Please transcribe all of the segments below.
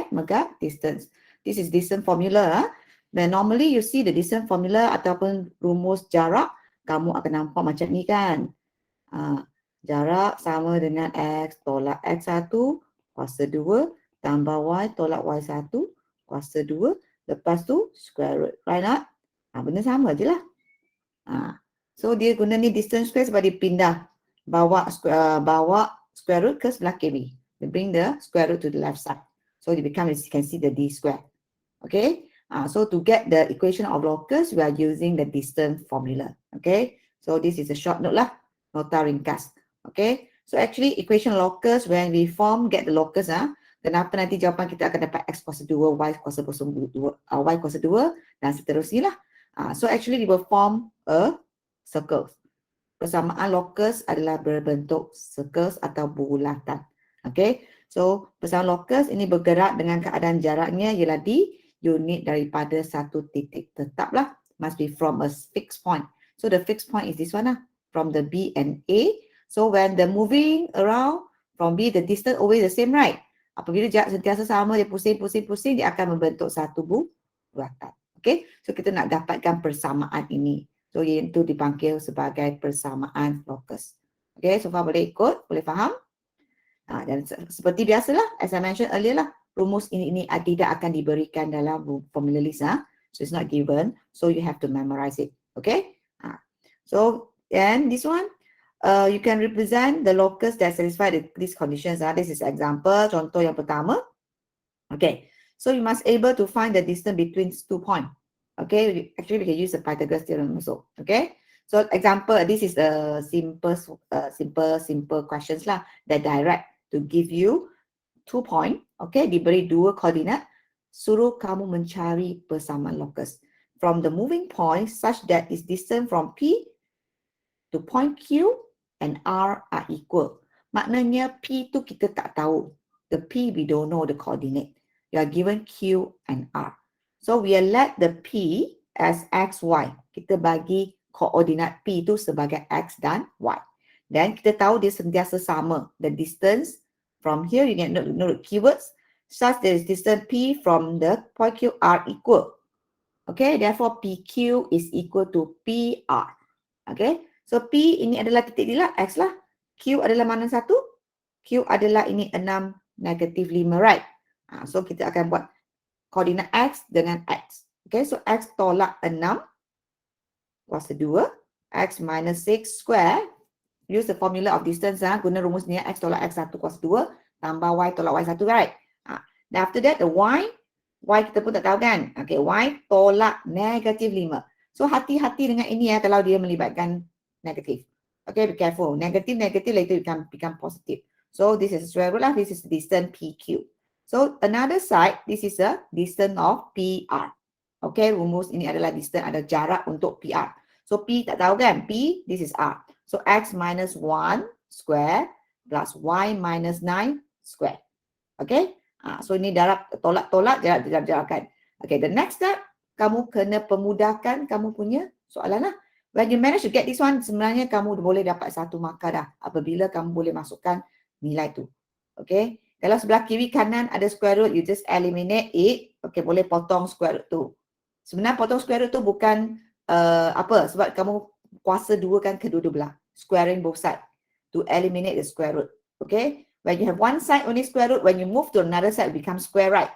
maka distance. This is distance formula. Then normally you see the distance formula ataupun rumus jarak, kamu akan nampak macam ni kan. Jarak sama dengan X tolak X1 kuasa 2 tambah Y tolak Y1 kuasa 2. Lepas tu square root. Right not? Benda sama je lah. So dia guna ni distance square sebab dia pindah. Bawa square root ke sebelah kiri. They bring the square root to the left side. So it becomes, you can see the D square. Okay. So to get the equation of locus, we are using the distance formula. Okay. So this is a short note lah. Nota ringkas. Okay. So actually equation locus, when we get the locus, kenapa nanti jawapan kita akan dapat X kuasa 2, Y kuasa 2, Y kuasa 2 dan seterusnya lah. So actually we will form a circle. Persamaan locus adalah berbentuk circles atau bulatan. Okay. So persamaan locus ini bergerak dengan keadaan jaraknya ialah di unit daripada satu titik tetap lah. Must be from a fixed point. So the fixed point is this one lah. From the B and A. So when the moving around from B, the distance always the same, right? Apabila jarak sentiasa sama, dia pusing, dia akan membentuk satu bulatan. Okay. So kita nak dapatkan persamaan ini. So itu dipanggil sebagai persamaan locus. Okay. So far boleh ikut? Boleh faham? Dan seperti biasalah, as I mentioned earlier lah, rumus ini tidak akan diberikan dalam formula list. So it's not given. So you have to memorize it. Okay. So and this one, you can represent the locus that satisfy these conditions. This is example, contoh yang pertama. Okay. So you must able to find the distance between 2 points. Okay. Actually, we can use the Pythagoras theorem also. Okay. So example, this is a simple questions lah that direct to give you 2 points. Okay. Diberi 2 koordinat. Suruh kamu mencari persamaan locus from the moving point such that its distance from P to point Q and R are equal. Maknanya P tu kita tak tahu. The P we don't know the coordinate. You are given Q and R. So we will let the P as X, Y. Kita bagi koordinat P tu sebagai X dan Y. Dan kita tahu dia sentiasa sama. The distance from here, you can know the keywords. Such that the distance P from the point Q are equal. Okay, therefore PQ is equal to PR. Okay, so P ini adalah titik dilap X lah. Q adalah mana satu? Q adalah ini 6, -5, right? So kita akan buat koordinat X dengan X. Okay, so X tolak 6 kuasa 2. X minus 6 square. Use the formula of distance. Guna rumus ni. X tolak X1 kuasa 2. Tambah Y tolak Y1, right? Then after that, the Y kita pun tak tahu kan? Okay, Y tolak -5. So hati-hati dengan ini kalau dia melibatkan negatif. Okay, be careful. Negatif later become positive. So this is square root lah. This is distance PQ. So another side, this is a distance of PR. Okay, rumus ini adalah distance, ada jarak untuk PR. So P tak tahu kan? P, this is R. So X minus 1 square plus Y minus 9 square. Okay. So ini tolak jarak-jarakan. Okay, the next step, kamu kena pemudahkan kamu punya soalan lah. When you manage to get this one, sebenarnya kamu boleh dapat 1 markah dah apabila kamu boleh masukkan nilai tu. Okay, kalau sebelah kiri kanan ada square root, you just eliminate it. Okay, boleh potong square root tu. Sebenarnya potong square root tu bukan sebab kamu kuasa 2 kan kedua-dua belah. Squaring both side to eliminate the square root. Okay. When you have one side only square root, when you move to another side, it becomes square, right?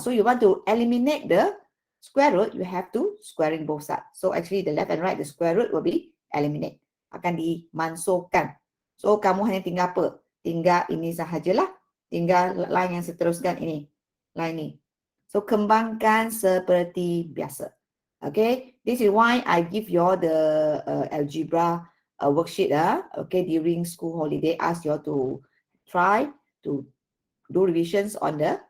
So you want to eliminate the square root, you have to squaring both sides. So actually the left and right, the square root will be eliminate. Akan dimansuhkan. So kamu hanya tinggal apa? Tinggal ini sahajalah. Tinggal line yang seteruskan ini. Line ni. So kembangkan seperti biasa. Okay. This is why I give you all the algebra worksheet. Okay. During school holiday, ask you all to try to do revisions on the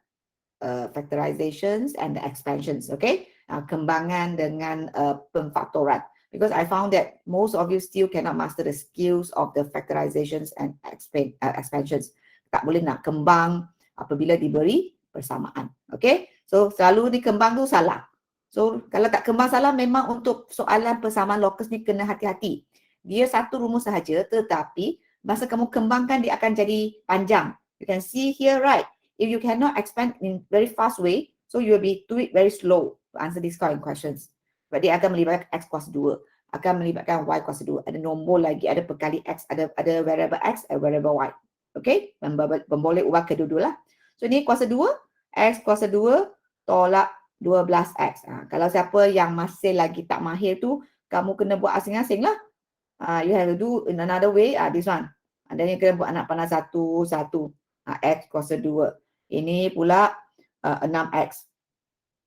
factorizations and the expansions, okay? Kembangan dengan pemfaktoran. Because I found that most of you still cannot master the skills of the factorizations and expansions. Tak boleh nak kembang apabila diberi persamaan, okay? So selalu dikembang tu salah. So kalau tak kembang salah, memang untuk soalan persamaan locus ni kena hati-hati. Dia satu rumus sahaja, tetapi masa kamu kembangkan dia akan jadi panjang. You can see here, right? if you cannot expand in very fast way, so you will be do it very slow to answer these kind of questions. But dia akan melibatkan X kuasa 2, akan melibatkan Y kuasa 2, ada nombor lagi, ada perkali X, ada variable X, ada variable Y. Okay, boleh ubah kedua-dua lah. So ni kuasa 2, X kuasa 2 tolak 12X. Kalau siapa yang masih lagi tak mahir tu, kamu kena buat asing-asing lah. You have to do in another way, this one. Dan you kena buat anak panah 1, 1. X kuasa 2. Ini pula 6X.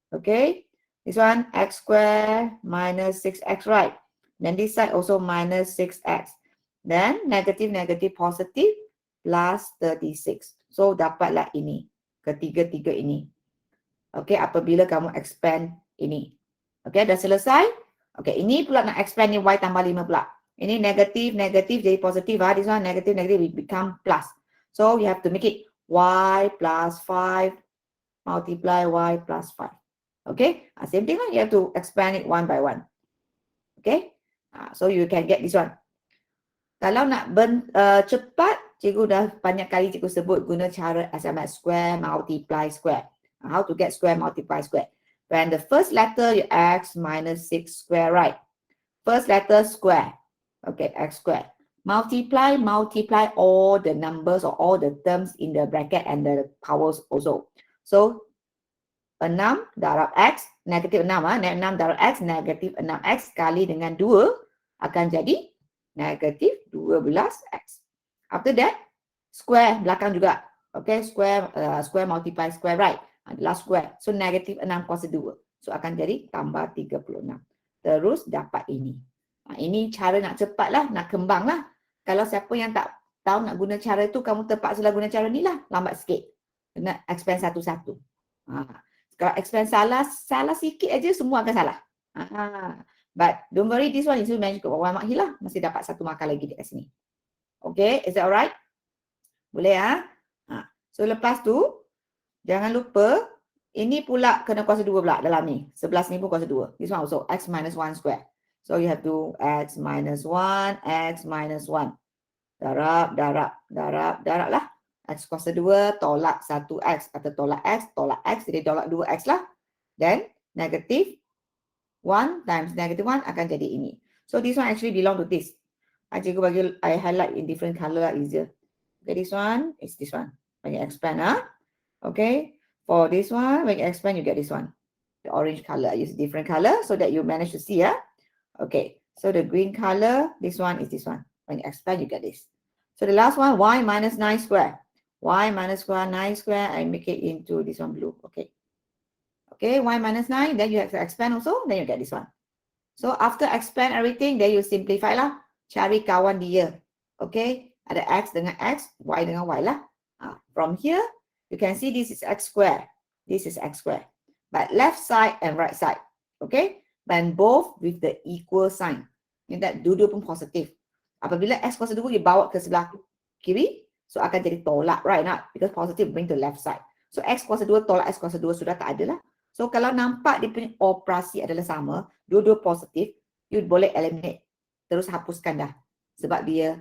Okay. This one, X square minus 6X, right? Then this side also minus 6X. Then negative, negative, positive plus 36. So dapatlah ini. Ketiga-tiga ini. Okay, apabila kamu expand ini. Okay, dah selesai. Okay, ini pula nak expand ni Y tambah 5 pula. Ini negatif, negatif jadi positif. This one negative, negative will become plus. So you have to make it Y plus 5 multiply Y plus 5. Okay, same thing lah. You have to expand it one by one. Okay, so you can get this one. Kalau nak cepat, cikgu dah banyak kali cikgu sebut guna cara SMS square multiply square. How to get square multiply square. When the first letter you X minus 6 square, right? First letter square. Okay, X square. Multiply all the numbers or all the terms in the bracket and the powers also. So 6 darab X, negatif 6, 6 darab X, negatif 6X kali dengan 2 akan jadi negatif 12X. After that, square belakang juga. Okay, square multiply square, right? Adalah square. So negatif 6 kuasa 2. So akan jadi tambah 36. Terus dapat ini. Ini cara nak cepat lah, nak kembang lah. Kalau siapa yang tak tahu nak guna cara tu, kamu terpaksa guna cara ni lah. Lambat sikit. Kena expand satu-satu. Kalau expand salah sikit aja semua akan salah. But don't worry, this one is manage ke bawah makhir lah. Masih dapat 1 markah lagi dekat sini. Okay, is that alright? Boleh ya? So lepas tu, jangan lupa, ini pula kena kuasa 2 pula dalam ni. 11 ni pun kuasa 2. This one also, X minus 1 square. So you have to X minus 1, X minus 1. Darab lah. X kuasa 2 tolak 1X atau tolak X, jadi tolak 2X lah. Then negatif 1 times negative 1 akan jadi ini. So this one actually belong to this. Cikgu bagi I highlight in different color lah, easier. Okay, this one is this one. When you expand, okay. For this one, when you expand, you get this one. The orange color, I use different color so that you manage to see, Okay, so the green color, this one is this one. When you expand, you get this. So the last one, Y minus 9 square. Y minus 9 square, I make it into this one blue. Okay. Okay, Y minus 9, then you have to expand also, then you get this one. So after expand everything, then you simplify lah. Cari kawan dia. Okay, ada X dengan X, Y dengan Y lah. From here, you can see this is X square. This is X square. But left side and right side. Okay, and both with the equal sign. Yang dua-dua pun positif. Apabila X kuasa 2 dibawa ke sebelah kiri, so akan jadi tolak, right? Not because positive bring to left side. So X kuasa 2 tolak X kuasa 2 sudah tak ada lah. So kalau nampak dia punya operasi adalah sama, dua-dua positif, you boleh eliminate. Terus hapuskan dah. Sebab dia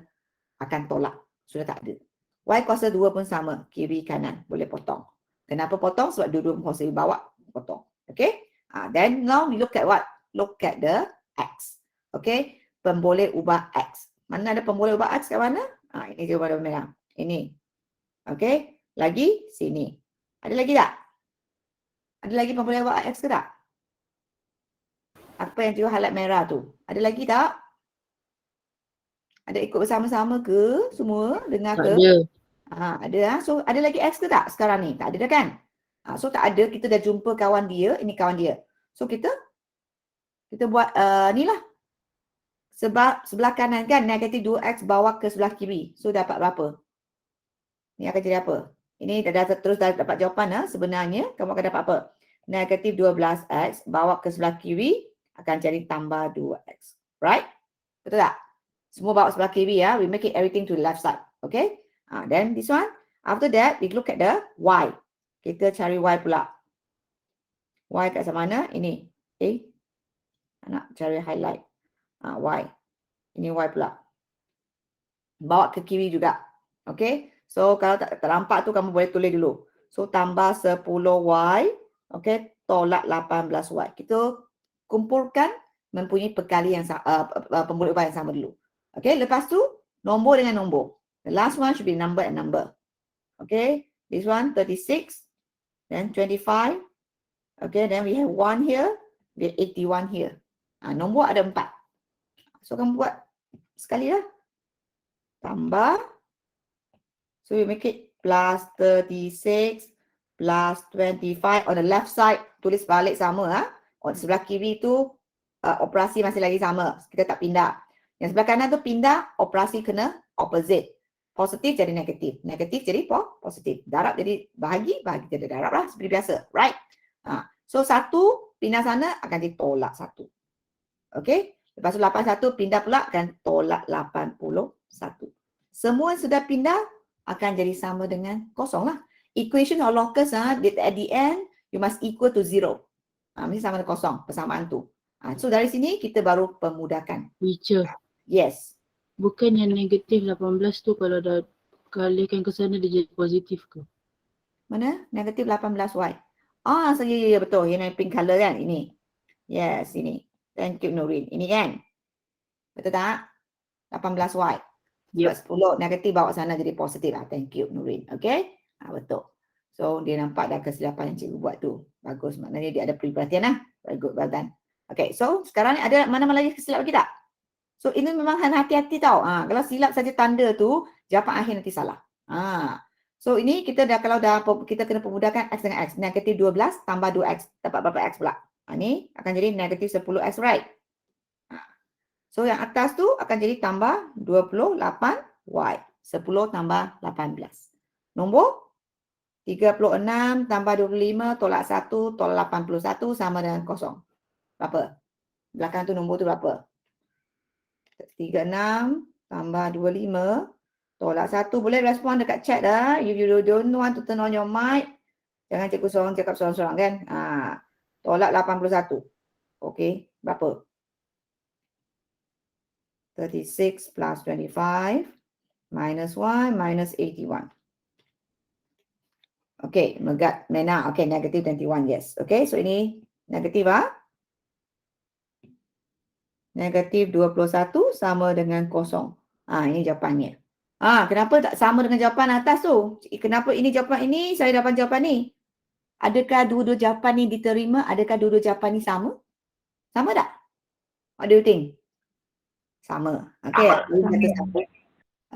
akan tolak. Sudah tak ada. Y kuasa 2 pun sama. Kiri, kanan. Boleh potong. Kenapa potong? Sebab dua-dua pun positif. Bawa, potong. Okay? Then now we look at what? Look at the X. Okay? Pemboleh ubah X. Mana ada pemboleh ubah X kat mana? Ini je warna merah. Ini. Okay? Lagi? Sini. Ada lagi tak? Ada lagi pemboleh ubah X ke tak? Apa yang cikgu highlight merah tu? Ada lagi tak? Ada ikut bersama-sama ke? Semua? Dengar ke? Ada. So ada lagi X ke tak sekarang ni? Tak ada dah kan? So tak ada, kita dah jumpa kawan dia. Ini kawan dia. So kita buat ni lah. Sebab sebelah kanan kan negatif 2X bawa ke sebelah kiri. So dapat berapa? Ni akan jadi apa? Ini terus dapat jawapan. Sebenarnya kamu akan dapat apa? Negatif 12X bawa ke sebelah kiri akan jadi tambah 2X. Right? Betul tak? Semua bawa sebelah kiri ya. We make it everything to the left side. Okay? Then this one. After that, we look at the Y. Kita cari Y pula. Y kat mana? Ini. Okay. Nak cari highlight. Y. Ini Y pula. Bawa ke kiri juga. Okay. So kalau tak nampak tu kamu boleh tulis dulu. So tambah 10Y, okay, tolak 18Y. Kita kumpulkan mempunyai perkali yang pemulik upah yang sama dulu. Okay, lepas tu nombor dengan nombor. The last one should be number and number. Okay, this one 36, then 25. Okay, then we have 1 here, we have 81 here. Nombor ada 4. So kamu buat sekali lah. Tambah. So we make it plus 36 plus 25 on the left side, tulis balik sama. On sebelah kiri tu operasi masih lagi sama, kita tak pindah. Yang sebelah kanan tu pindah, operasi kena opposite. Positif jadi negatif, negatif jadi positif. Darab jadi bahagi, bahagi jadi darab lah seperti biasa, right? So 1 pindah sana akan ditolak 1. Okay, lepas tu 81 pindah pula akan tolak 81. Semua sudah pindah akan jadi sama dengan kosong lah. Equation of locus at the end you must equal to 0. Mesti sama dengan kosong persamaan tu. So dari sini kita baru pemudahkan. Teacher. Yes. Bukan yang negatif 18 tu kalau dah kalikan ke sana dia jadi positif ke? Mana? Negatif 18Y. So ya betul. Yang pink color kan? Ini. Yes, ini. Thank you Nurin. Ini kan? Betul tak? 18Y. Yep. 10 negatif bawa sana jadi positif lah. Thank you Nurin. Okay? Betul. So dia nampak dah kesilapan yang cikgu buat tu. Bagus. Maknanya dia ada perhatian lah. Very good. Well done. Okay. So sekarang ni ada mana-mana lagi kesilap lagi tak? So ini memang hati-hati tau. Kalau silap saja tanda tu, jawapan akhir nanti salah. So ini kita dah, kalau dah kita kena pemudahkan X dengan X. Negatif 12 tambah 2X. Dapat berapa X pula? Ini akan jadi negatif 10X, right? So yang atas tu akan jadi tambah 28Y. 10 tambah 18. Nombor 36 tambah 25 tolak 1 tolak 81 sama dengan kosong. Berapa? Belakang tu nombor tu berapa? 36 tambah 25 tolak 1. Boleh respon dekat chat dah. If you don't want to turn on your mic, jangan cikgu seorang cakap seorang-seorang kan. Tolak 81. Okey, berapa? 36 plus 25 minus 1 minus 81. Okey, megat Mena. Okey, negatif 21, yes. Okey, so ini negatif negatif 21 sama dengan kosong. Ini jawapannya. Kenapa tak sama dengan jawapan atas tu? Kenapa ini jawapan ini, saya dapat jawapan ni? Adakah dua-dua jawapan ni diterima? Adakah dua-dua jawapan ni sama? Sama tak? What do you think? Sama. Okey.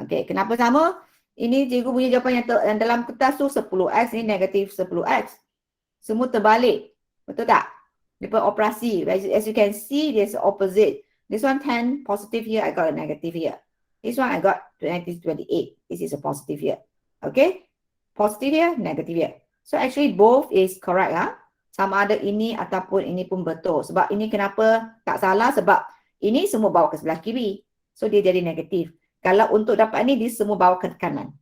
Okey, kenapa sama? Ini cikgu punya jawapan yang dalam kertas tu 10X, ini negatif 10X. Semua terbalik. Betul tak? Dia operasi. As you can see, there's opposite. This one 10 positive here, I got a negative here. This one I got negative 28. This is a positive here. Okay? Positive here, negative here. So actually both is correct. Sama ada ini ataupun ini pun betul. Sebab ini kenapa tak salah? Sebab ini semua bawa ke sebelah kiri. So dia jadi negatif. Kalau untuk dapat ini, dia semua bawa ke kanan.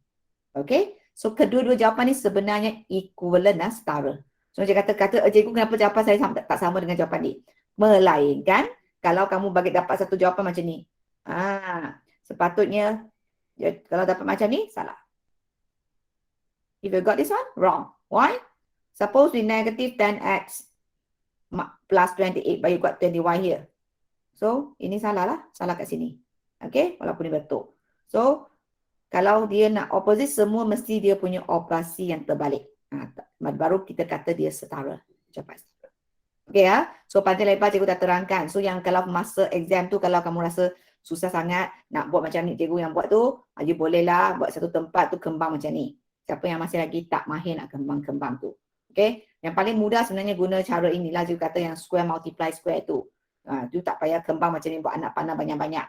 Okay? So kedua-dua jawapan ni sebenarnya equivalent setara. So dia kata cikgu kenapa jawapan saya tak sama dengan jawapan ni? Melainkan kalau kamu bagi dapat satu jawapan macam ni. Sepatutnya kalau dapat macam ni, salah. If you got this one, wrong. Why? Suppose we negative 10x plus 28, but you got 20y here. So, ini salah lah. Salah kat sini. Okay? Walaupun ini betul. So, kalau dia nak opposite, semua mesti dia punya operasi yang terbalik. Baru kita kata dia setara. Jawapan setara. Okay ya? So, panjang lebar cikgu dah terangkan. So, yang kalau masa exam tu, kalau kamu rasa susah sangat nak buat macam ni cikgu yang buat tu, you bolehlah buat satu tempat tu kembang macam ni. Siapa yang masih lagi tak mahir nak kembang-kembang tu. Okay? Yang paling mudah sebenarnya guna cara inilah cikgu kata yang square multiply square tu. Tu tak payah kembang macam ni buat anak panah banyak-banyak.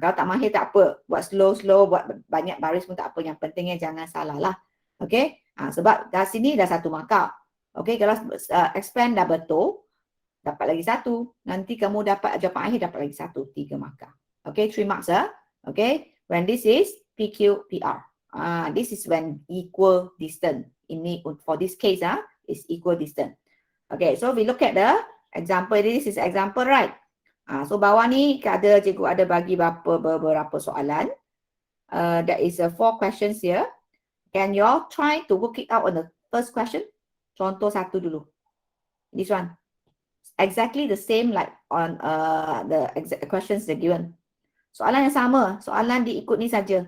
Kalau tak mahir tak apa. Buat slow-slow, buat banyak baris pun tak apa. Yang pentingnya jangan salah lah. Okay? Sebab dah sini dah satu markah. Okay? Kalau expand dah betul, dapat lagi satu. Nanti kamu dapat jawapan akhir dapat lagi satu. 3 markah. Okay? 3 marks. Okay? When this is PQ, PR. This is when equal distance. Ini for this case is equal distance. Okay, so we look at the example. This is example, right? So bawah ni cikgu ada bagi beberapa soalan. There is 4 questions here. Can you all try to work it out first question. Contoh satu dulu. This one. Exactly the same like on the questions they're given. Soalan yang sama. Soalan diikut ni saja.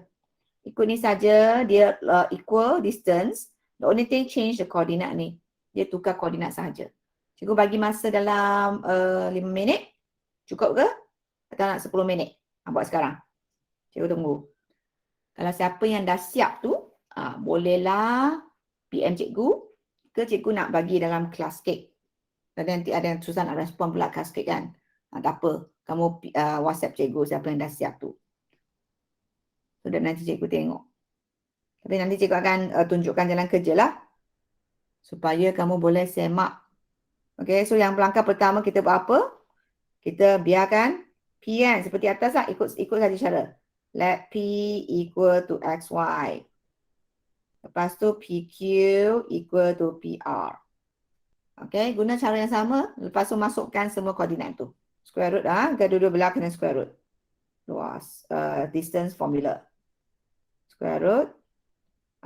Ikut ni saja, dia equal distance. The only thing change the coordinate ni. Dia tukar koordinat sahaja. Cikgu bagi masa dalam 5 minit. Cukup ke? Atau nak 10 minit? Buat sekarang. Cikgu tunggu. Kalau siapa yang dah siap tu, bolehlah PM cikgu ke cikgu nak bagi dalam kelas cake. Dan nanti ada yang susah nak respon pula kelas cake kan. Tak apa. Kamu WhatsApp cikgu siapa yang dah siap tu. So, dan nanti cikgu tengok. Tapi nanti cikgu akan tunjukkan jalan kerja lah. Supaya kamu boleh semak. Okay, so yang langkah pertama kita buat apa? Kita biarkan P kan, seperti atas lah, ikut saja cara. Let P equal to XY. Lepas tu PQ equal to PR. Okay, guna cara yang sama. Lepas tu masukkan semua koordinat tu. Square root kedua-dua belah kena square root. Luas, distance formula. Square root.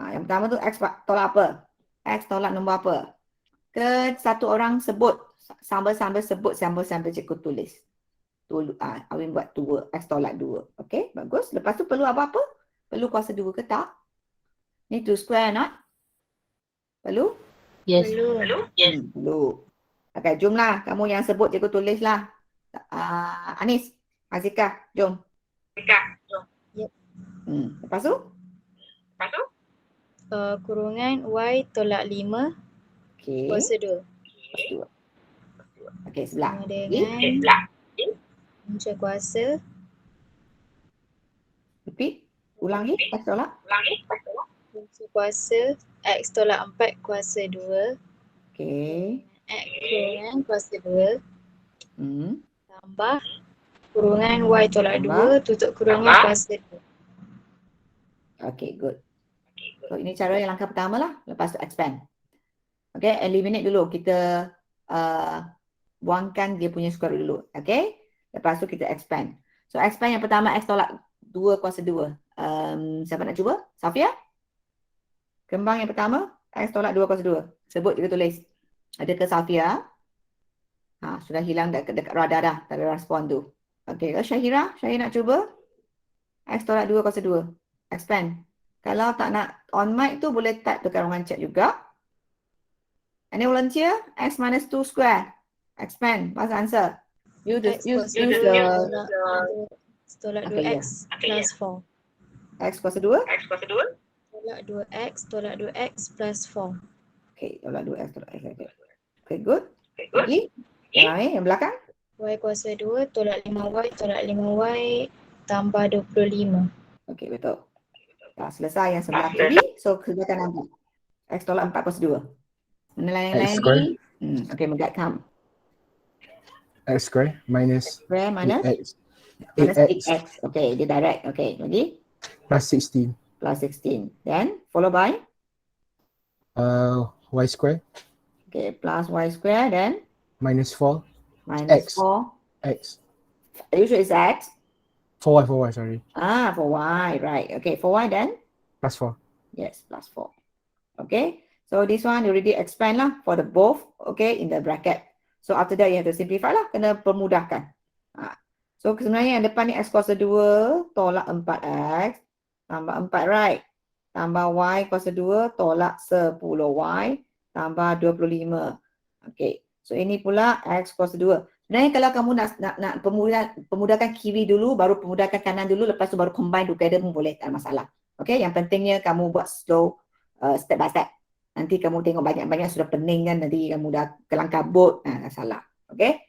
Yang pertama tu X tolak apa? X tolak nombor apa? Ke satu orang sebut. Sambil sebut, sambil cikgu tulis. Awin buat 2. X tolak 2. Okay, bagus. Lepas tu perlu apa-apa? Perlu kuasa 2 ke tak? Need to square not? Perlu? Yes. Yes. Perlu. Okay, jomlah. Kamu yang sebut cikgu tulislah. Anis, Azika, jom. Yep. Lepas tu? Kurungan Y tolak 5 Okay. kuasa 2. Okay, sebelah. Sama dengan punca kuasa Repeat. Ulangi. X tolak. punca kuasa X tolak 4 kuasa 2 Okay. X kurungan kuasa 2 tambah kurungan Y tolak Tambah. 2 tutup kurungan kuasa 2. Okay, good. So, ini cara yang langkah pertama lah. Lepas tu expand. Okay, eliminate dulu. Kita buangkan dia punya square root dulu. Okay. Lepas tu kita expand. So, expand yang pertama X tolak 2 kuasa 2. Siapa nak cuba? Safia? Kembang yang pertama X tolak 2 kuasa 2. Sebut kita tulis. Ada ke Safia? Sudah hilang dekat radar dah. Tak ada respon tu. Okay, Syahira? Syahira nak cuba? X tolak 2 kuasa 2. Expand. Kalau tak nak on mic tu boleh type dekat ruangan chat juga. Any volunteer? X minus 2 square. Expand. What's the answer? Use the tolak Okay, 2x plus 4. X kuasa 2. Tolak 2x tolak 2x plus 4. Okay, tolak 2X tolak X. Okay, good. Lagi? Yang lain, yang belakang? Y kuasa 2 tolak 5y tolak 5y tambah 25. Okay, betul. Dah selesai yang sebelah kiri. So, kerjakan nanti. X tolak 4 kuasa 2. Mana yang lain X square. ni? Okay, Megat come. X square minus Square minus? 8x 8x. Okay, dia direct. Okay, lagi? plus 16. Plus 16. Then, followed by? Y square Okay, plus y square. Then? minus 4 Minus X. 4. x. Are you sure it's x? 4y, sorry. For y, right. Okay, for y then? Plus 4. Yes, plus 4. Okay, so this one you already expand lah for the both, okay, in the bracket. So after that you have to simplify lah, kena permudahkan. So sebenarnya yang depan ni x kuasa 2 tolak 4x tambah 4, right? Tambah y kuasa 2 tolak 10y tambah 25. Okay, so ini pula x kuasa 2. Sebenarnya kalau kamu nak pemudahkan kiri dulu, baru pemudahkan kanan dulu, lepas tu baru combine together pun boleh, tak ada masalah. Okay, yang pentingnya kamu buat slow, step by step. Nanti kamu tengok banyak-banyak sudah pening kan, nanti kamu dah kelang kabut, salah. Okay,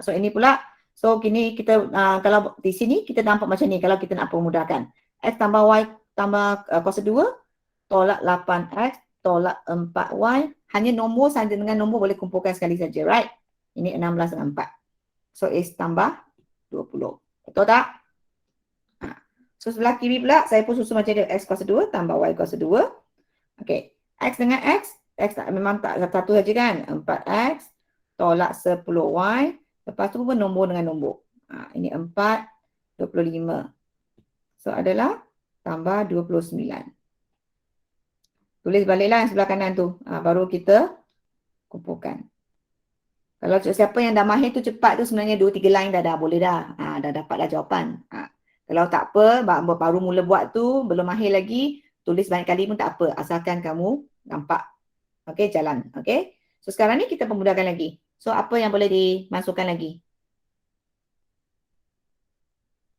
so ini pula. So kini kita, kalau di sini kita nampak macam ni, kalau kita nak pemudahkan. X tambah Y tambah kuasa 2, tolak 8X, tolak 4Y. Hanya nombor saja, dengan nombor boleh kumpulkan sekali saja, right? Ini 16 dengan 4. So, X tambah 20. Betul tak? So, sebelah kiri pula, saya pun susun macam dia. X kuasa 2 tambah Y kuasa 2. Okay. X dengan X memang tak satu saja kan? 4X tolak 10Y. Lepas tu pun nombor dengan nombor. Ini 4, 25. So, adalah tambah 29. Tulis baliklah yang sebelah kanan tu. Baru kita kumpulkan. Kalau siapa yang dah mahir tu cepat tu sebenarnya 2-3 line dah boleh dah. Dah dapatlah jawapan. Kalau tak apa, baru mula buat tu, belum mahir lagi, tulis banyak kali pun tak apa. Asalkan kamu nampak. Okey, jalan. Okey. So sekarang ni kita pemudahkan lagi. So apa yang boleh dimasukkan lagi?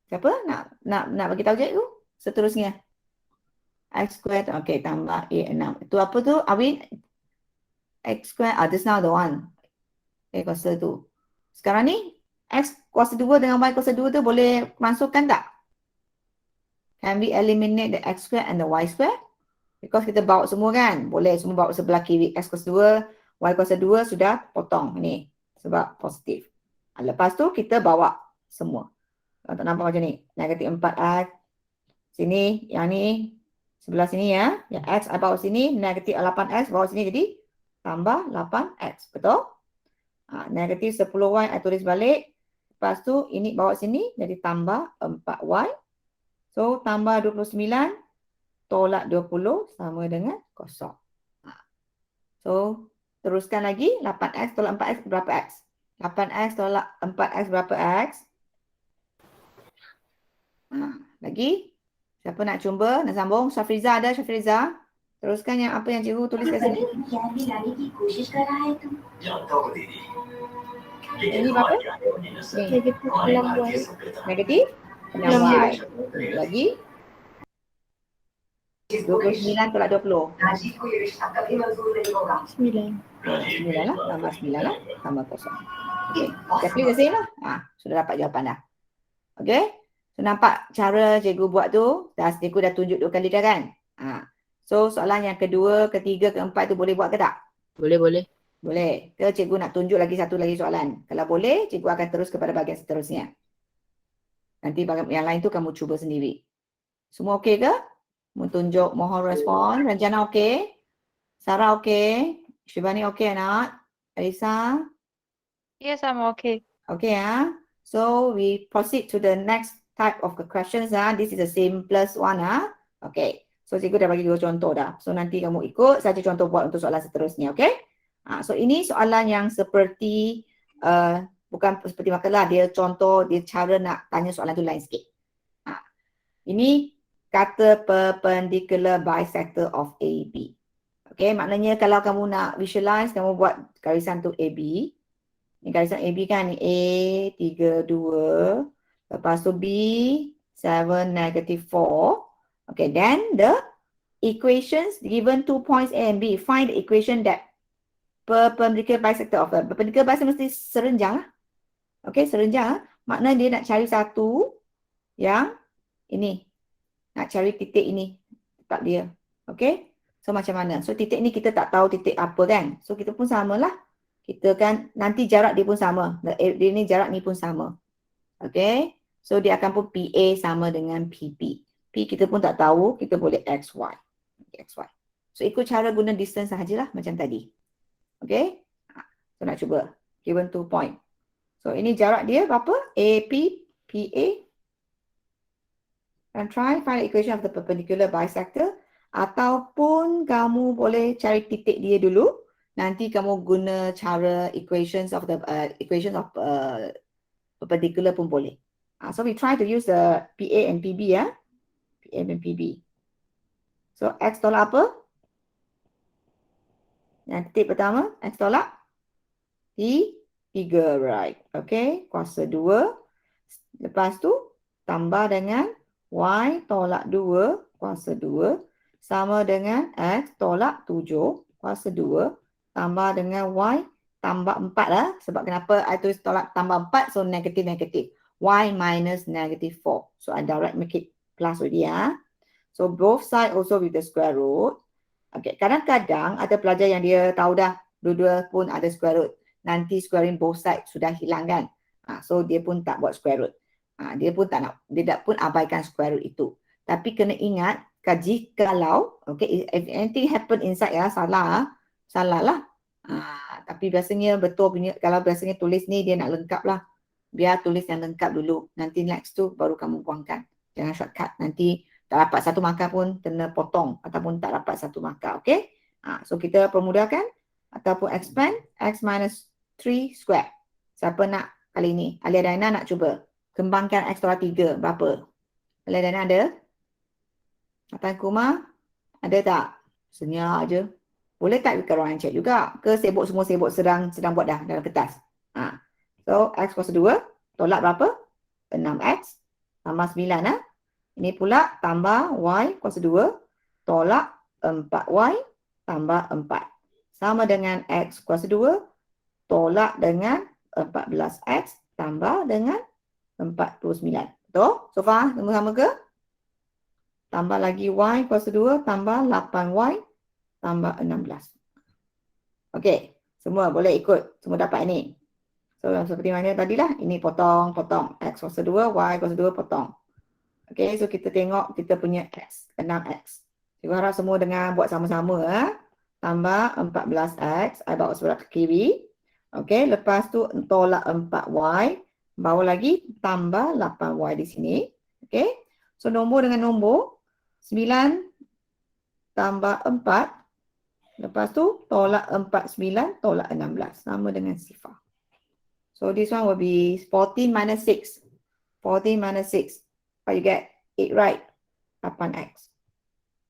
Siapa nak bagi tahu cikgu? Seterusnya. X squared, okey, tambah A6. Itu apa tu, Awin? X squared, this now the one. Kuasa tu. Sekarang ni, X kuasa 2 dengan Y kuasa 2 tu boleh masukkan tak? Can we eliminate the X squared and the Y squared? Because kita bawa semua kan? Boleh semua bawa sebelah kiri. X kuasa 2, Y kuasa 2 sudah potong. Ni, sebab positif. Lepas tu, kita bawa semua. Kalau tak nampak macam ni. Negatif 4X. Sini, yang ni. Sebelah sini ya. Yang X bawa sini. Negatif 8X bawa sini. Jadi, tambah 8X. Betul? Negatif 10Y I tulis balik. Lepas tu ini bawa sini jadi tambah 4Y. So tambah 29 tolak 20 sama dengan kosong. So teruskan lagi 8X tolak 4X berapa X? 8X tolak 4X berapa X? Lagi? Siapa nak cuba? Nak sambung? Syafriza ada? Syafriza? Teruskan yang apa yang cikgu tulis kat sini. Ini berapa? Negatif 6Y. Negatif 6Y. Lagi? 29 tolak 20. 9. 9 lah. Tambah 9 lah. Tambah kosong. Okey. Exactly the same lah. Sudah dapat jawapan dah. Okey. So nampak cara cikgu buat tu. Cikgu dah tunjuk 2 kali dah kan? So soalan yang kedua, ketiga, keempat tu boleh buat ke tak? Boleh. Boleh. Ke cikgu nak tunjuk lagi satu lagi soalan? Kalau boleh, cikgu akan terus kepada bahagian seterusnya. Nanti yang lain tu kamu cuba sendiri. Semua okey ke? Tunjuk, mohon respon. Ranjana okey? Sarah okey? Shivani okey anak? Elisa? Yes, I'm okay. Okay, so we proceed to the next type of the questions. This is the simplest one. Okay, so cikgu dah bagi 2 contoh dah. So nanti kamu ikut saja contoh buat untuk soalan seterusnya. Okay, so ini soalan yang seperti bukan seperti makalah, dia contoh, dia cara nak tanya soalan tu lain sikit. Ini kata perpendicular bisector of AB. Okay, maknanya kalau kamu nak visualize, kamu buat garisan tu AB. Ni garisan AB kan, ni A, 3, 2. Lepas tu B, 7, negative 4. Okay, then the equations given 2 points A and B. Find the equation that perpendicular bisector of a perpendicular bisector mesti serenjang. Okay, serenjang. Maknanya dia nak cari satu yang ini. Nak cari titik ini. Tempat dia. Okay. So macam mana? So titik ni kita tak tahu titik apa kan. So kita pun samalah. Kita kan nanti jarak dia pun sama. Dia ni jarak ni pun sama. Okay. So dia akan pun PA sama dengan PP. P kita pun tak tahu. Kita boleh XY. XY. So ikut cara guna distance sahajalah macam tadi. Okay. So nak cuba. Given 2 point. So ini jarak dia berapa? AP, PA. And try find the equation of the perpendicular bisector. Ataupun kamu boleh cari titik dia dulu. Nanti kamu guna cara equations of perpendicular pun boleh. So we try to use the PA and PB ya. PA and PB. So X tolak apa? Yang titik pertama, X tolak 3, right. Okay, kuasa 2. Lepas tu tambah dengan Y tolak 2 kuasa 2 sama dengan X tolak 7 kuasa 2 tambah dengan Y tambah 4 lah. Sebab kenapa I tulis tolak tambah 4, so negatif. Y minus negative 4. So I direct make it plus already ya. So both side also with the square root. Okay, kadang-kadang ada pelajar yang dia tahu dah dua-dua pun ada square root. Nanti squaring both side sudah hilang kan. So dia pun tak buat square root. Dia pun tak nak, dia tak pun abaikan square root itu. Tapi kena ingat, jikalau, okay, if anything happen inside ya, salah lah. Tapi biasanya betul punya, kalau biasanya tulis ni dia nak lengkap lah. Biar tulis yang lengkap dulu. Nanti next tu baru kamu buangkan. Jangan shortcut. Nanti tak dapat satu markah pun kena potong ataupun tak dapat satu markah. Okay. So kita permudahkan ataupun expand x minus 3 square. Siapa nak kali ni? Alia Daina nak cuba. Kembangkan x tolak 3 berapa? Alia Daina ada? Atan Kumar? Ada tak? Senyap je. Boleh tak kita orang cek juga? Ke semua sibuk sedang buat dah dalam kertas? So x kuasa 2 tolak berapa? 6x tambah 9 Ini pula tambah y kuasa 2 tolak 4y tambah 4. Sama dengan x kuasa 2 tolak dengan 14x tambah dengan 49. Betul? So far sama-sama ke? Tambah lagi y kuasa 2 tambah 8y tambah 16. Okey, semua boleh ikut. Semua dapat ini. So seperti mana tadilah, ini potong. X kuasa 2, y kuasa 2 potong. Okey, so kita tengok kita punya x, 6x. Saya harap semua dengan buat sama-sama. Tambah 14x, I bawa sebelah ke kiri. Okey, lepas tu tolak 4y. Bawa lagi tambah 8y di sini. Okey, so nombor dengan nombor. 9 tambah 4. Lepas tu tolak 49, tolak 16. Sama dengan sifar. So this one will be 14 minus 6. 14 minus 6. But you get 8 right. 8x.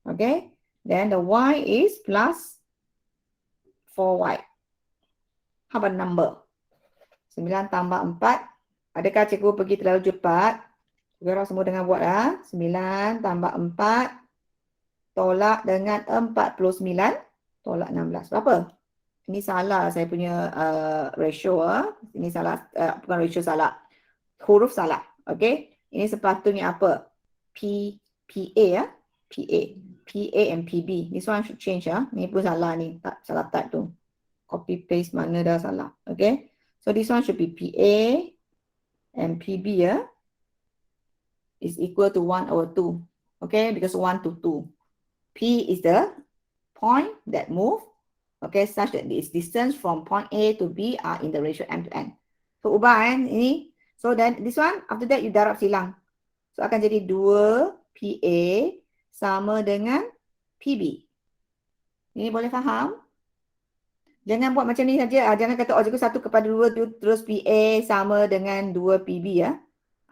Okay. Then the y is plus 4y. How about number? 9 tambah 4. Adakah cikgu pergi terlalu cepat? Cikgu semua dengan buat lah. 9 tambah 4. Tolak dengan 49. Tolak 16. Berapa? Ini salah saya punya ratio. Ini salah, bukan ratio salah. Huruf salah. Okay. Ini sepatutnya apa? PA ya. PA and PB. This one should change ya. Ini pun salah ni. Tak salah type tu. Copy paste mana dah salah. Okay. So this one should be PA and PB ya. Is equal to 1 over 2. Okay. Because 1 to 2. P is the point that move. Okay. Such that its distance from point A to B are in the ratio M to N. So ubah ini. So then this one after that you darab silang. So akan jadi 2 PA sama dengan PB. Ini boleh faham? Jangan buat macam ni saja. Jangan kata cikgu 1 kepada 2 terus PA sama dengan 2 PB ya.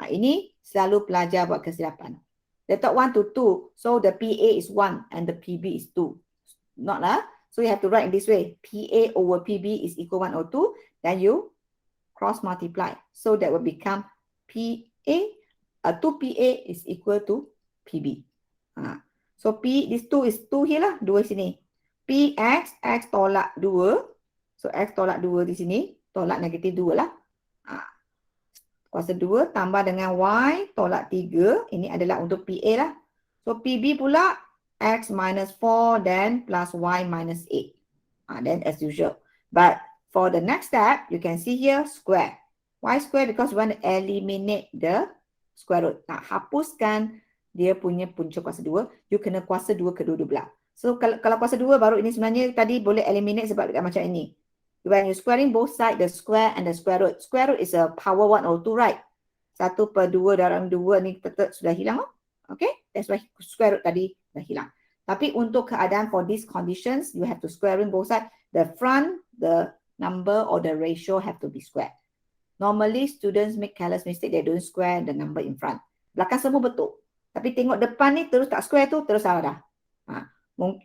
Ini selalu pelajar buat kesilapan. They thought 1 to 2. So the PA is 1 and the PB is 2. Not lah. So you have to write in this way. PA over PB is equal 1 over 2. Then you cross multiply. So that will become PA. 2PA is equal to PB. So P, this 2 is 2 here lah. 2 sini. PX, X tolak 2. So X tolak 2 di sini. Tolak negatif 2 lah. Kuasa 2 tambah dengan Y tolak 3. Ini adalah untuk PA lah. So PB pula X minus 4 then plus Y minus 8. Then as usual. But for the next step, you can see here square. Why square? Because we want to eliminate the square root. Nak hapuskan dia punya punca kuasa 2. You kena kuasa 2 kedua-dua belah. So kalau kuasa 2 baru ini sebenarnya tadi boleh eliminate sebab dekat macam ini. When you're squaring both sides, the square and the square root. Square root is a power 1 over 2, right? 1 per 2 dalam 2 ni tetap sudah hilang. Okay? That's why square root tadi dah hilang. Tapi untuk keadaan for these conditions, you have to squaring both sides. The front, the number or the ratio have to be squared. Normally, students make careless mistake. They don't square the number in front. Belakang semua betul. Tapi tengok depan ni terus tak square tu, terus salah dah.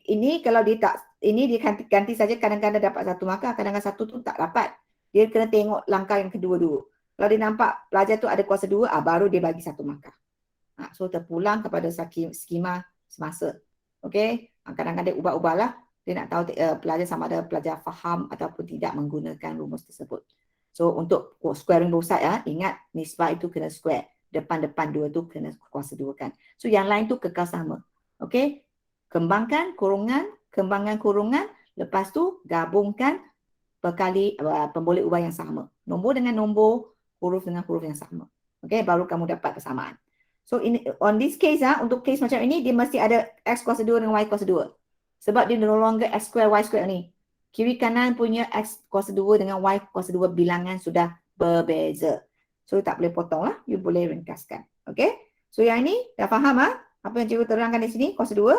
Ini kalau dia tak, ini dia ganti saja kadang-kadang dapat 1 markah, kadang-kadang 1 tu tak dapat. Dia kena tengok langkah yang kedua dulu. Kalau dia nampak pelajar tu ada kuasa 2, baru dia bagi 1 markah. So terpulang kepada skema semasa. Okay? Kadang-kadang dia ubah-ubah lah. Dia nak tahu pelajar sama ada pelajar faham ataupun tidak menggunakan rumus tersebut. So untuk squaring both sides, ingat nisbah itu kena square. Depan-depan 2 tu kena kuasa 2 kan. So yang lain tu kekal sama. Okay? Kembangkan kurungan, lepas tu gabungkan berkali pemboleh ubah yang sama. Nombor dengan nombor, huruf dengan huruf yang sama. Okay, baru kamu dapat persamaan. So on this case, untuk case macam ini, dia mesti ada x kuasa 2 dengan y kuasa 2. Sebab dia no longer x square, y square ni. Kiri kanan punya x kuasa 2 dengan y kuasa 2 bilangan sudah berbeza. So tak boleh potong lah, you boleh ringkaskan. Okay, so yang ini dah faham Apa yang cikgu terangkan di sini? Kuasa 2.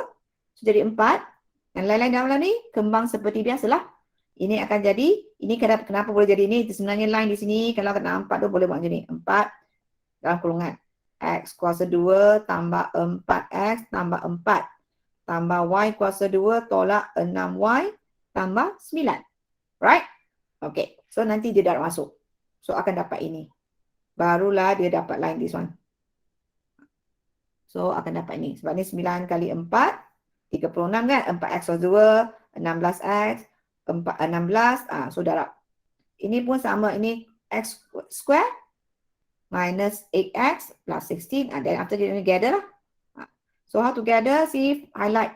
So, jadi 4. Yang lain-lain dalam ni kembang seperti biasalah. Ini akan jadi, ini kenapa boleh jadi ini? Sebenarnya line di sini, kalau kena 4 tu boleh buat macam ni. 4 dalam kurungan. X kuasa 2 tambah 4X tambah 4. Tambah Y kuasa 2 tolak 6Y tambah 9. Right? Okay. So, nanti dia dah masuk. So, akan dapat ini. Barulah dia dapat line this one. So, akan dapat ini. Sebab ni 9 kali 4, 36 kan? 4X kuasa 2, 16X, 16. So, darab. Ini pun sama. Ini X square minus 8X plus 16. Then after that, gather lah. So, how to gather? See, highlight.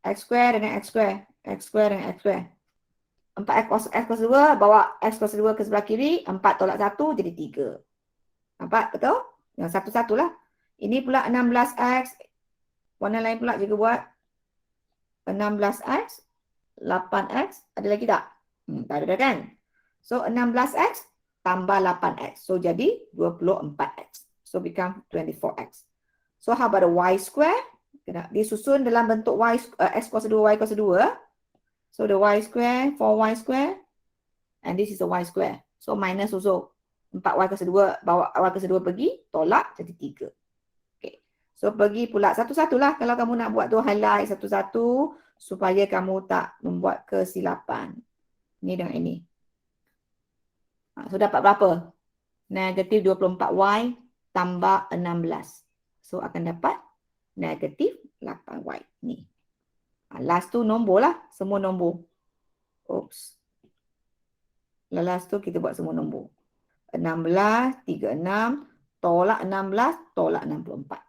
X square dengan X square. X square dengan X square. 4X kuasa 2, bawa X kuasa 2 ke sebelah kiri. 4 tolak 1 jadi 3. Nampak? Betul? Yang satu-satu lah. Ini pula 16X. Warna lain pula juga buat. 16X. 8X. Ada lagi tak? Tak ada kan? So 16X tambah 8X. So jadi 24X. So become 24X. So how about the Y square? Kena disusun dalam bentuk Y, X kuasa 2, Y kuasa 2. So the Y square, 4Y square. And this is the Y square. So minus also. 4Y kuasa 2, bawa Y kuasa 2 pergi, tolak jadi 3. Okay. So pergi pula satu-satulah kalau kamu nak buat tu highlight satu-satu supaya kamu tak membuat kesilapan. Ini dengan ini. So dapat berapa? Negatif 24Y tambah 16. So akan dapat negatif 8Y. Ni. Last tu nombor lah. Semua nombor. Oops. Last tu kita buat semua nombor. 16, 36, tolak 16, tolak 64.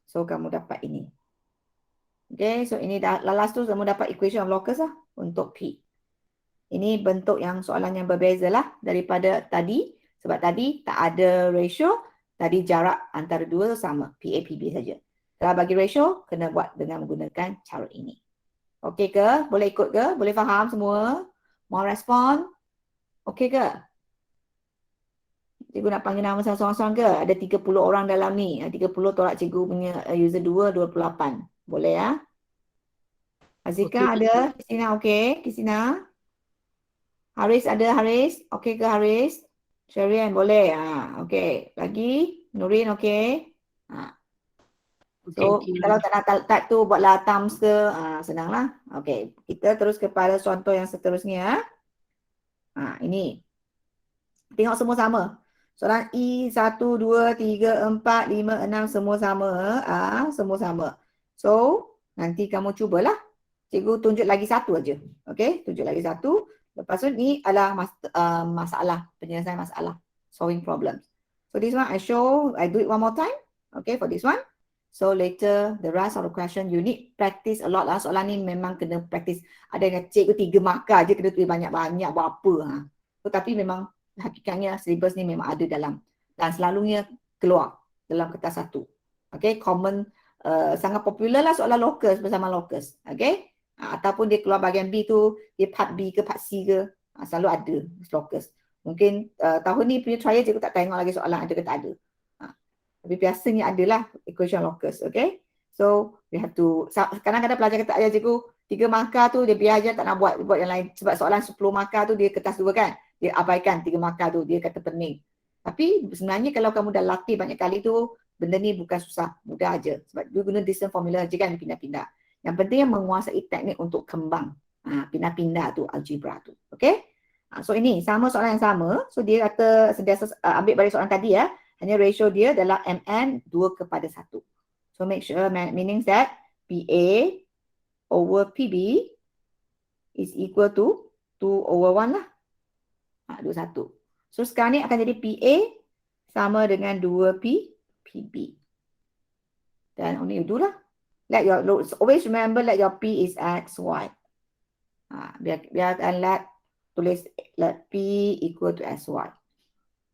So, kamu dapat ini. Okay, so ini dah last tu kamu dapat equation of locus lah untuk P. Ini bentuk yang soalan yang berbeza lah daripada tadi. Sebab tadi tak ada ratio, tadi jarak antara dua sama, PA, PB saja. Kalau bagi ratio, kena buat dengan menggunakan cara ini. Okey ke? Boleh ikut ke? Boleh faham semua? Mau respon? Okey ke? Cikgu nak panggil nama seorang-seorang ke? Ada 30 orang dalam ni. 30 tolak cikgu punya user 2, 28. Boleh ya? Azika Okey, ada? Kisina okey? Kisina? Haris ada? Haris? Okey ke Haris? Syarian boleh? Okey. Lagi? Nurin okey? So, okey. kalau tak nak type tu buatlah thumbs ke, senanglah. Okey, kita terus kepada contoh yang seterusnya. Ini. Tengok semua sama. Soalan E 1, 2, 3, 4, 5, 6 semua sama. Semua sama. So, nanti kamu cubalah. Cikgu tunjuk lagi satu aja. Okey, tunjuk lagi satu. Lepas tu ni adalah masalah, penyelesaian masalah. Solving problems. So, this one I do it one more time. Okay, for this one. So later the rest of the question you need practice a lot lah. Soalan ni memang kena practice. Ada yang cikgu 3 markah je kena tulis banyak-banyak buat apa. Tetapi memang hakikatnya syllabus ni memang ada dalam dan selalunya keluar dalam kertas satu. Okay, common sangat popular lah soalan locus bersama locus. Okay, ataupun dia keluar bahagian B tu, dia part B ke part C ke, selalu ada locus. Mungkin tahun ni punya trial cikgu tak tengok lagi soalan ada ke tak ada. Tapi biasanya adalah equation locus, okay? So, we have to, kadang-kadang pelajar kata, ayah cikgu, 3 markah tu dia biar aja tak nak buat yang lain. Sebab soalan 10 markah tu dia kertas 2 kan? Dia abaikan 3 markah tu, dia kata pening. Tapi sebenarnya kalau kamu dah latih banyak kali tu, benda ni bukan susah, mudah aja. Sebab dia guna distant formula aja kan, pindah-pindah. Yang penting yang menguasai teknik untuk kembang. Pindah-pindah tu, algebra tu, okay? So ini, sama soalan yang sama. So dia kata, sentiasa ambil balik soalan tadi ya. Hanya ratio dia adalah MN 2 kepada 1. So make sure, meaning that PA over PB is equal to 2 over 1 lah. 21. So sekarang ni akan jadi PA sama dengan 2P PB. Dan only you do lah. Always remember let your P is X, Y. Biarkan let P equal to SY.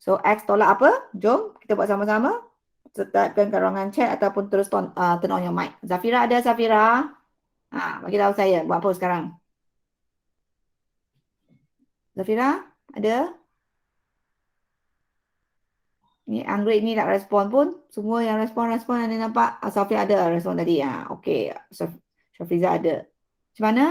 So, X tolak apa? Jom kita buat sama-sama. Sertakan kat ruangan chat ataupun terus turn on your mic. Zafira ada, Zafira? Bagi tahu saya. Buat apa sekarang? Zafira? Ada? Ni Anggrek ni tak respon pun. Semua yang respon ada nampak. Safia ada respon tadi. Okey. Syafiza ada. Macam mana?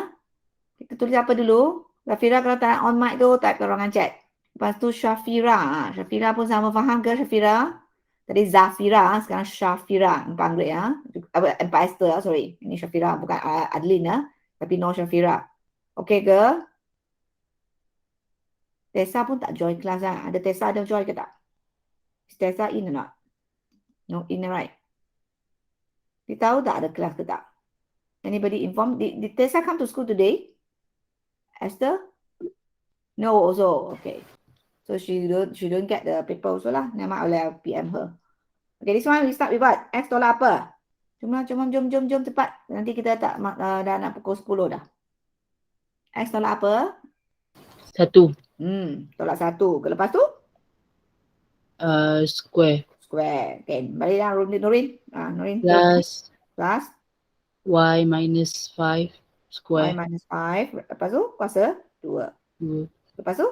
Kita tulis apa dulu? Syafira kalau tak on mic tu type ke ruangan chat. Lepas tu Syafira. Syafira pun sama faham ke Syafira? Tadi Zafira, sekarang Syafira. Nampak Anggrek ya. Nampak Esther, sorry. Ini Syafira, bukan Adlin ya. Tapi no Syafira. Okey ke? Tessa pun tak join kelas lah. Ada Tessa ada join ke tak? Is Tessa in or not? No in right? Dia tahu tak ada kelas ke tak? Anybody inform? Did Tessa come to school today? Esther? No also. Okay. So she don't get the paper also lah. Nama oleh PM her. Okay, this one we start with what? X tolak apa? Jom cepat. Nanti kita dah nak pukul 10 dah. X tolak apa? 1. Tolak 1. Lepas tu? Square. Square. Okay, balik dah Nurin. Nurin. Plus Plus y minus 5 y square. minus 5. Lepas tu kuasa 2. 2 Lepas tu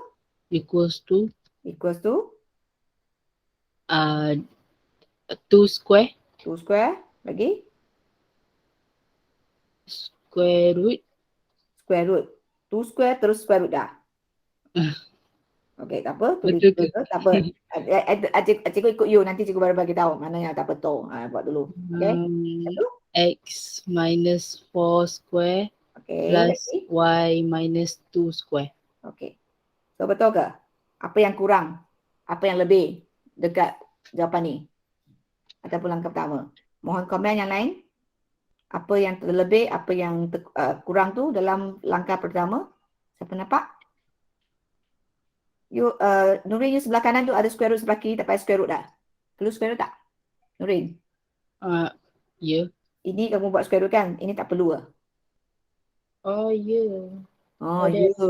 equals to equals to 2 square 2 square. Lagi square root. square root. 2 square terus square root dah. Okay, tak apa. Tulis Betul dulu. ke? Tak apa. Cikgu ikut you. Nanti cikgu baru bagi tahu mana yang tak betul. Buat dulu. Okay. X minus 4 square Okay. plus Lagi. y minus 2 square. Okay. So betul ke? Apa yang kurang? Apa yang lebih dekat jawapan ni? Ataupun langkah pertama. Mohon komen yang lain. Apa yang terlebih, apa yang kurang tu dalam langkah pertama. Siapa nampak? You, Nurin, you sebelah kanan tu ada square root sebelah kiri, tak payah square root dah. Perlu square root tak? Nurin, Ya. ini kamu buat square root kan? Ini tak perlu lah. Oh ya. Oh, Ada. ya.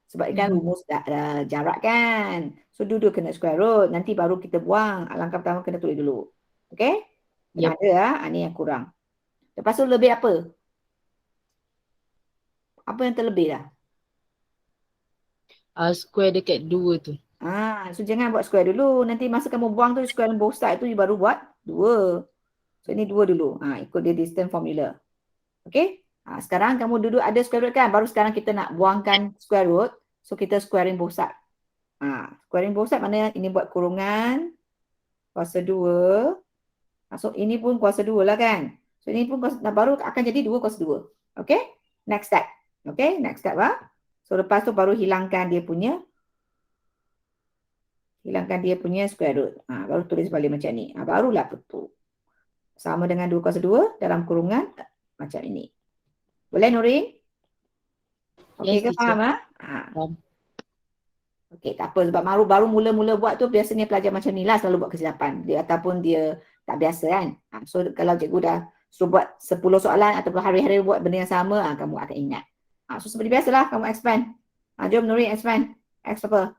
Sebab kan rumus ada jarak kan. So, dulu kena square root. Nanti baru kita buang. Langkah pertama kena tulis dulu. Okay? Kena Yep. ada lah. Ini yang kurang. Lepas tu lebih apa? Apa yang terlebih dah? Square dekat 2 tu. So jangan buat square dulu. Nanti masa kamu buang tu square on both side tu you baru buat 2. So ini 2 dulu. Ikut dia distance formula. Okay? Sekarang kamu duduk ada square root kan? Baru sekarang kita nak buangkan square root. So kita squaring both side. Squaring both side maknanya ini buat kurungan kuasa 2. So ini pun kuasa 2 lah kan? So ini pun baru akan jadi 2 kuasa 2. Okay? Next step. Okay? Next step lah. So lepas tu baru hilangkan dia punya square root. Baru tulis balik macam ni. Barulah betul. Sama dengan 2 kuasa 2 dalam kurungan macam ini. Boleh Nurin? Okey ke, Yes, faham? Faham. Okey, tak apa. Sebab baru mula-mula buat tu biasanya pelajar macam ni lah selalu buat kesilapan. Dia ataupun dia tak biasa kan. So kalau cikgu dah suruh buat 10 soalan ataupun hari-hari buat benda yang sama, kamu akan ingat. So seperti biasalah kamu expand. Jom Nurin expand. X apa?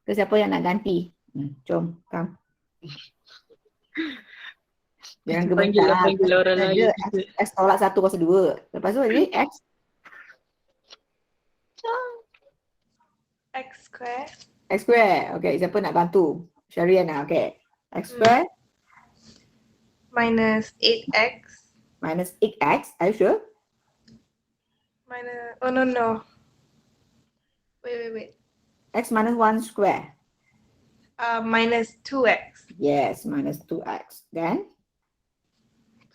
Ke siapa yang nak ganti? Jom, come. Jangan gemetar. Panggil orang lain. X tolak 1 kuasa 2. Lepas tu jadi X X square square. Okay, siapa nak bantu? Syariana, okay. X square minus 8x minus 8x. Are you sure? minus, oh no. Wait. X minus 1 square. Minus 2x Yes, minus 2x. Then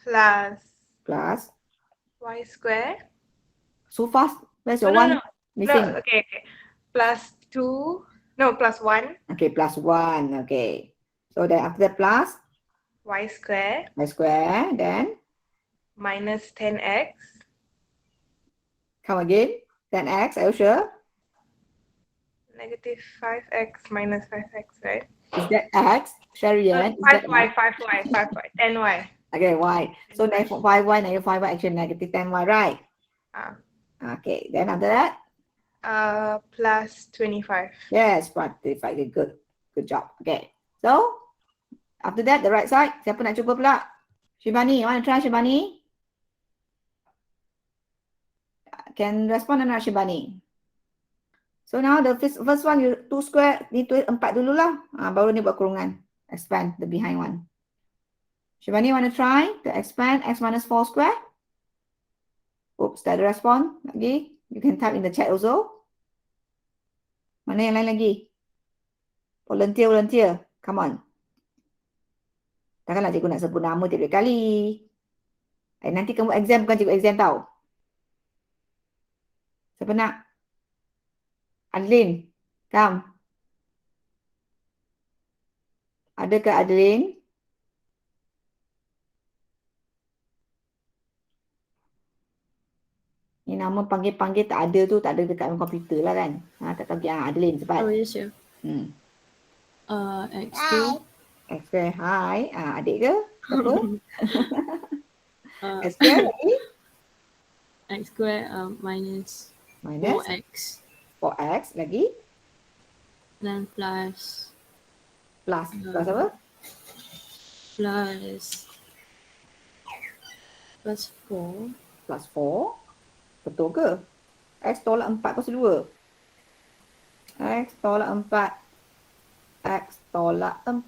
plus plus. y square. So fast. Where's your No, one no. missing? No, okay. Plus 2. No, plus 1. Okay, plus 1. Okay. So then after that plus Y square y square. Then minus 10x come again. 10x. Are you sure? negative 5x minus 5x, right? Is that x? Sharian, is that 5y, 5y. 10y. Okay, y. So negative 5y, negative 5y, actually negative 10y, right? Okay, then after that, Plus 25. yes, practice. Good. Good job. Okay. So, after that, the right side, siapa nak cuba pula? Shibani, you want to try Shibani? Can respond or not Shibani? So now the first one, you 2 square, ni tulis 4 dululah. Baru ni buat kurungan. Expand the behind one. Shivani, want to try to expand x minus 4 square? Oops, tak ada respon lagi. You can type in the chat also. Mana yang lain lagi? Volunteer. Come on. Takkanlah cikgu nak sebut nama tiap kali. Nanti kamu exam bukan cikgu exam tau. Siapa nak? Adeline, come. Ada ke Adeline? Ni nama panggil-panggil tak ada tu, tak ada dekat komputer lah kan. Tak tahu Adeline cepat. Oh, yes, sir. X2. X square, hi. Adik ke? Apa? uh, X square lagi? X square minus Minus 4x 4x lagi? dan plus Plus apa? plus 4. Plus 4. Betul ke? X tolak 4 kuasa 2. X tolak 4. X tolak 4.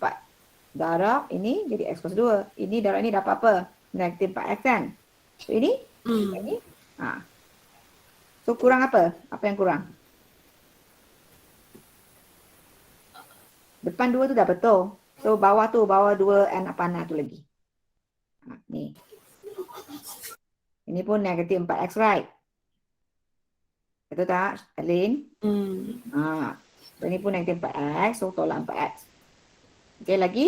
Darab ini jadi X kuasa 2. Ini darab ini dapat apa? Negatif 4X kan? So ini? Ini? So kurang apa? Apa yang kurang? Depan 2 tu dah betul. So bawah 2 and panah tu lagi. Ni. Ini pun negatif 4X, right? Betul tak, Adeline? So ini pun negatif 4X, so tolak 4X. Okey, lagi.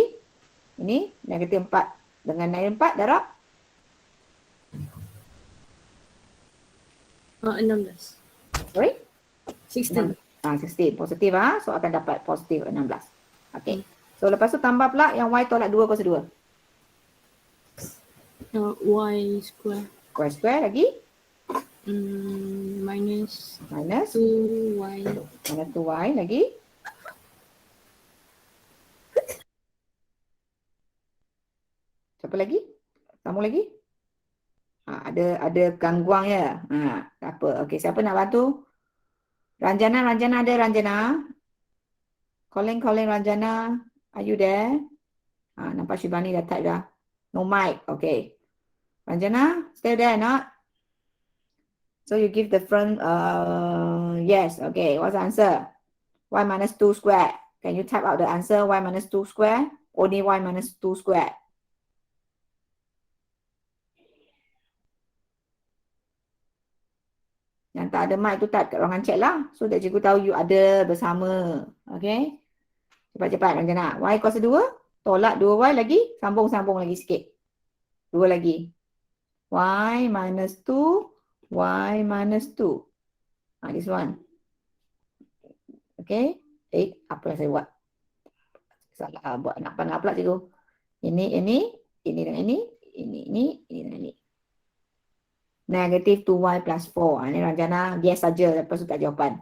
Ini negatif 4 dengan negatif 4 darab 16. sorry? 16. 16. Positif so akan dapat positif 16. Okey. So lepas tu tambah pula yang Y tolak 2 kuasa 2. Y square. Square lagi? Minus Minus 2y. Minus 2Y lagi? Siapa lagi? Kamu lagi? Ada gangguan ya? Tak apa. Okey, siapa nak bantu? Ranjana ada Ranjana? Calling Ranjana. Are you there? Nampak Shibani dah type dah. No mic. Okay. Ranjana, stay there not? So you give the front, yes. Okay, what's the answer? Y minus 2 square. Can you type out the answer? Y minus 2 square? Only Y minus 2 square. Yang tak ada mic tu type kat ruangan chat lah. So that cikgu tahu you ada bersama. Okay. Cepat-cepat Ranjana. Y kuasa 2. Tolak 2Y lagi. Sambung lagi sikit. 2 lagi. Y minus 2. Y minus 2. This one. Okay. Apa yang saya buat? Salah buat nak panah pula cikgu. Ini dengan ini dengan ini. Negatif 2y plus 4. Ini Ranjana guess saja, lepas tu tak jawapan.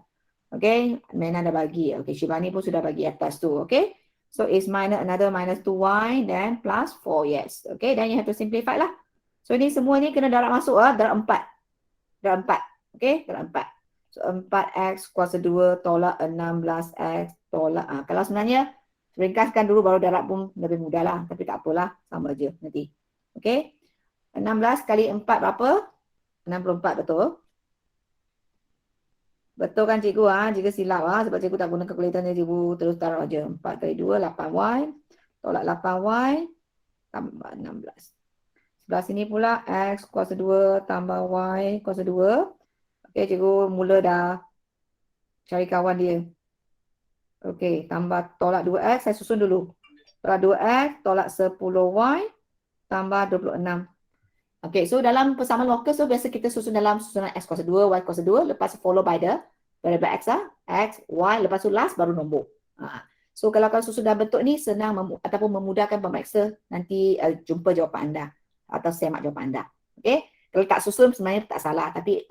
Okay, Mena dah bagi. Okay, Shivani pun sudah bagi atas tu. Okay, so it's another minus 2y then plus 4, yes. Okay, then you have to simplify lah. So ini semua ni kena darab masuk darab 4. Darab 4. Okay, darab 4. So 4x kuasa 2 tolak 16x tolak. Kalau sebenarnya ringkaskan dulu baru darab pun lebih mudah lah. Tapi tak apalah, sama je nanti. Okay, 16 kali 4 berapa? 64, betul? Betul kan cikgu? Jika silap sebab cikgu tak guna kalkulator ni, cikgu terus taruh aja. 4 kali 2, 8y. Tolak 8y tambah 16. Sebelah sini pula x kuasa 2 tambah y kuasa 2. Okey, cikgu mula dah cari kawan dia. Okey, tambah tolak 2x, saya susun dulu. Tolak 2x, tolak 10y tambah 26. Okay, so dalam persamaan locus so biasa kita susun dalam susunan x kuasa 2, y kuasa 2, lepas follow by the variable x x, y, lepas tu last baru nombor. So kalau susun dalam bentuk ni senang ataupun memudahkan pemeriksa nanti jumpa jawapan anda atau semak jawapan anda. Okay, kalau tak susun sebenarnya tak salah, tapi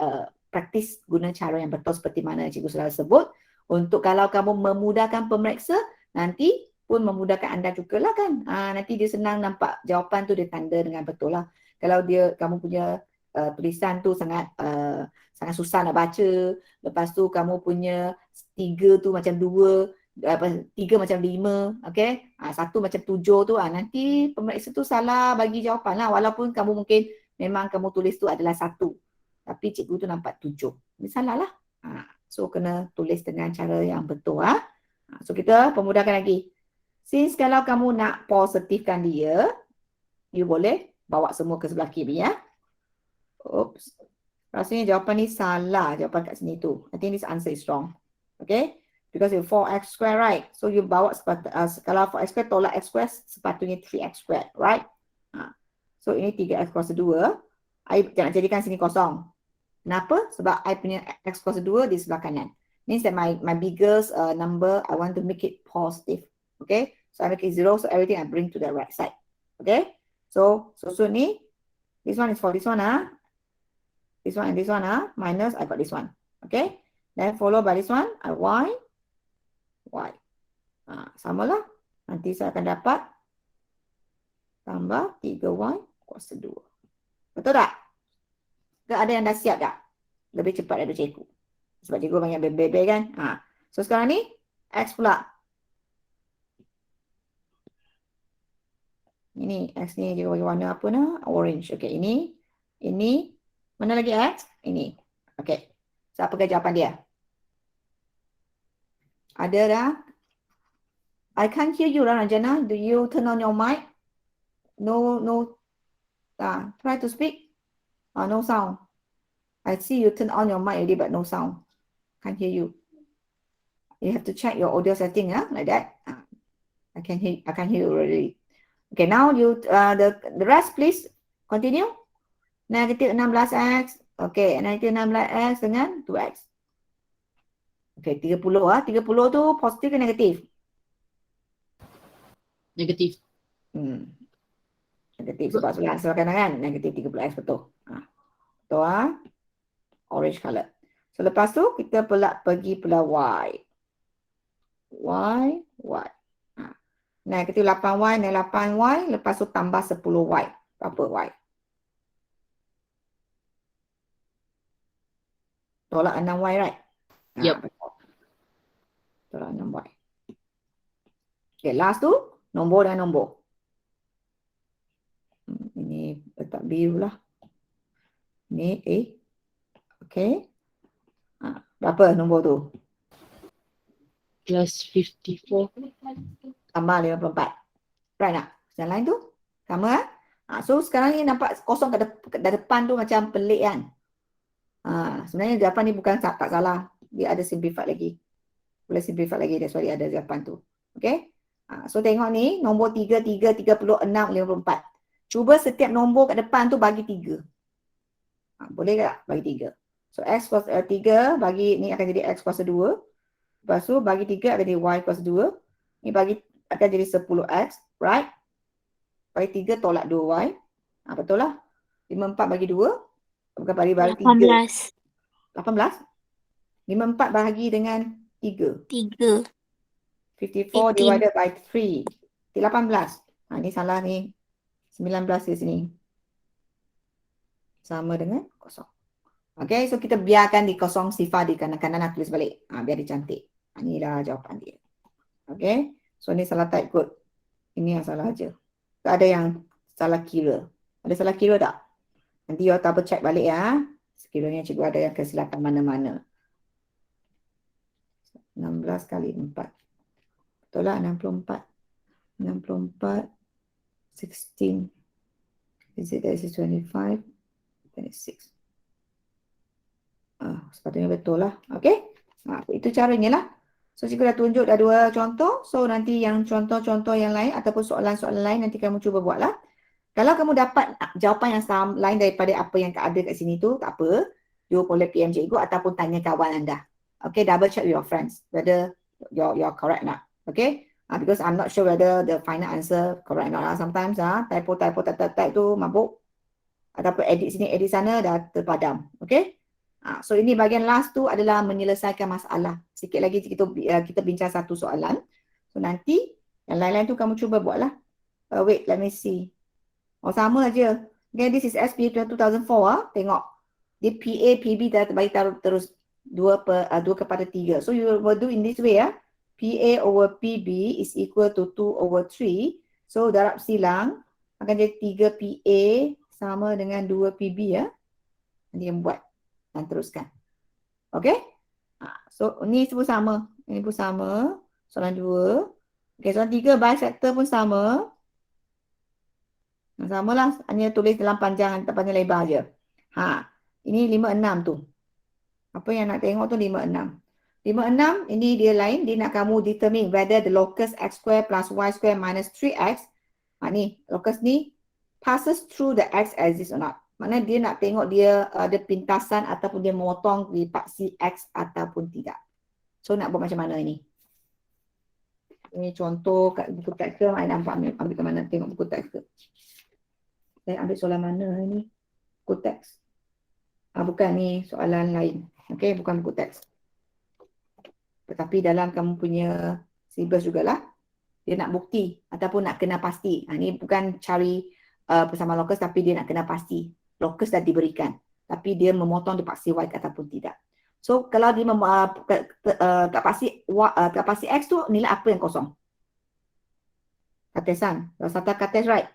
praktis guna cara yang betul seperti mana cikgu selalu sebut. Untuk kalau kamu memudahkan pemeriksa, nanti pun memudahkan anda juga lah kan. Nanti dia senang nampak jawapan tu dia tanda dengan betul lah. Kalau kamu punya tulisan tu sangat sangat susah nak baca. Lepas tu kamu punya 3 tu macam 2, 3 macam 5, okey? Satu macam 7 tu, nanti pemeriksa tu salah bagi jawapan lah, walaupun kamu mungkin memang kamu tulis tu adalah 1. Tapi cikgu tu nampak 7. Ini salah lah. So kena tulis dengan cara yang betul. So kita pemudahkan lagi. Since kalau kamu nak positifkan dia, you boleh bawa semua ke sebelah kiri ya. Oops. Rasanya jawapan ni salah, jawapan kat sini tu. I think this answer is wrong. Okay? Because it's 4x square, right? So you bawa kalau 4x square tolak x square sepatutnya 3x square, right? So ini 3x kuasa 2. I jangan jadikan sini kosong. Kenapa? Sebab I punya x kuasa 2 di sebelah kanan. Means that my biggest number, I want to make it positive. Okay? So I make it 0, so everything I bring to the right side. Okay? So ni, this one is for this one, this one and this one, minus I got this one. Okay? Then follow by this one, y. Samalah. Nanti saya akan dapat tambah 3y kuasa 2. Betul tak? Ada yang dah siap tak? Lebih cepat daripada cikgu. Sebab cikgu banyak bebe kan? So sekarang ni, x pula. Ini x ni cikgu bagi warna apa nak? Orange. Okay, ini. Mana lagi x? Ini. Okay. So apakah jawapan dia? Ada dah? I can't hear you, Ranjana. Do you turn on your mic? No. Try to speak. No sound. I see you turn on your mic already, but no sound. Can't hear you. You have to check your audio setting, like that. I can't hear you already. Okay, now you the rest please continue. Negatif 16x. Okay, negatif 16x dengan 2x. Okay, 30. 30 tu positif ke negatif? Negatif. Negatif sebab sebelah kanan kan? Negatif 30x betul. Betul orange color. So lepas tu kita pergi pula y. Negatif 8y dan 8y. Lepas tu tambah 10y. Berapa y? Tolak 6y, right? Yep. Tolak 6y. Okay, last tu nombor dan nombor. Ini letak biru lah. Ni A. Okay. Berapa nombor tu? Plus 54. Tambah 54. Right tak? Yang lain tu? Sama so sekarang ni nampak kosong kat depan tu macam pelik kan? Sebenarnya jawapan ni bukan tak salah. Dia ada simplify lagi. Boleh simplify lagi. That's why dia ada jawapan tu. Okay? So tengok ni. Nombor 3, 36, 54. Cuba setiap nombor kat depan tu bagi 3. Boleh tak? Bagi 3. So x kuasa 3 bagi ni akan jadi x kuasa 2. Lepas tu bagi 3 akan jadi y kuasa 2. Ni bagi akan jadi 10x. Right? Bagi 3 tolak 2y. Betul lah. 54 bagi 2. Bukan bagi 3. 18. 54 bahagi dengan 3. 54 divided by 3. 18. Ni salah ni. 19 di sini. Sama dengan kosong. Okay, so kita biarkan di kosong sifar di kanan-kanan nak tulis balik. Biar dia cantik. Inilah jawapan dia. Okay, so ni salah type code. Ini yang salah aja. Tak ada yang salah kira. Ada salah kira tak? Nanti you double check balik ya. Sekiranya cikgu ada yang kesilapan mana-mana. 16 kali 4. Betul lah 64. 64. 16. Is it 25? 26. Sepatutnya betul lah. Okay. Itu caranya lah. So cikgu dah tunjuk dah 2 contoh. So nanti yang contoh-contoh yang lain ataupun soalan-soalan lain nanti kamu cuba buat lah. Kalau kamu dapat jawapan yang sama lain daripada apa yang ada kat sini tu, tak apa. You boleh PM cikgu ataupun tanya kawan anda. Okay, double check with your friends whether you're correct not. Okay. Because I'm not sure whether the final answer correct or not. Sometimes typo type tu mabuk. Ataupun edit sini, edit sana dah terpadam. Okay. So ini bahagian last tu adalah menyelesaikan masalah. Sikit lagi kita bincang satu soalan. So nanti yang lain-lain tu kamu cuba buatlah. Wait, let me see. Sama aja. Okay, this is SP 2004. Tengok. Dia PA, PB dah bagi taruh terus 2 kepada 3. So you will do in this way ya. PA over PB is equal to 2 over 3. So darab silang akan jadi 3 PA sama dengan 2 PB ya. Nanti yang buat dan teruskan. Okay. So ni pun sama. Ini pun sama. Soalan 2. Okay, soalan 3 bisector pun sama. Sama lah. Hanya tulis dalam panjang lebar je. Ini 5-6 tu. Apa yang nak tengok tu 5-6. 5-6 ini dia lain. Dia nak kamu determine whether the locus x square plus y square minus 3x. Ni locus ni passes through the x axis or not. Maknanya dia nak tengok dia ada pintasan ataupun dia memotong di paksi x ataupun tidak. So nak buat macam mana ini? Ini contoh kat buku teks ke. Saya nampak ambil ke mana tengok buku teks ke. Saya ambil soalan mana ini? Buku teks. Bukan ni soalan lain. Okey, bukan buku teks. Tetapi dalam kamu punya syllabus jugalah. Dia nak bukti ataupun nak kena pasti. Ini bukan cari persamaan locus tapi dia nak kena pasti. Locus dah diberikan. Tapi dia memotong di paksi y ataupun tidak. So kalau dia kat paksi x tu nilai apa yang kosong? Katesan. Kalau satu kates right.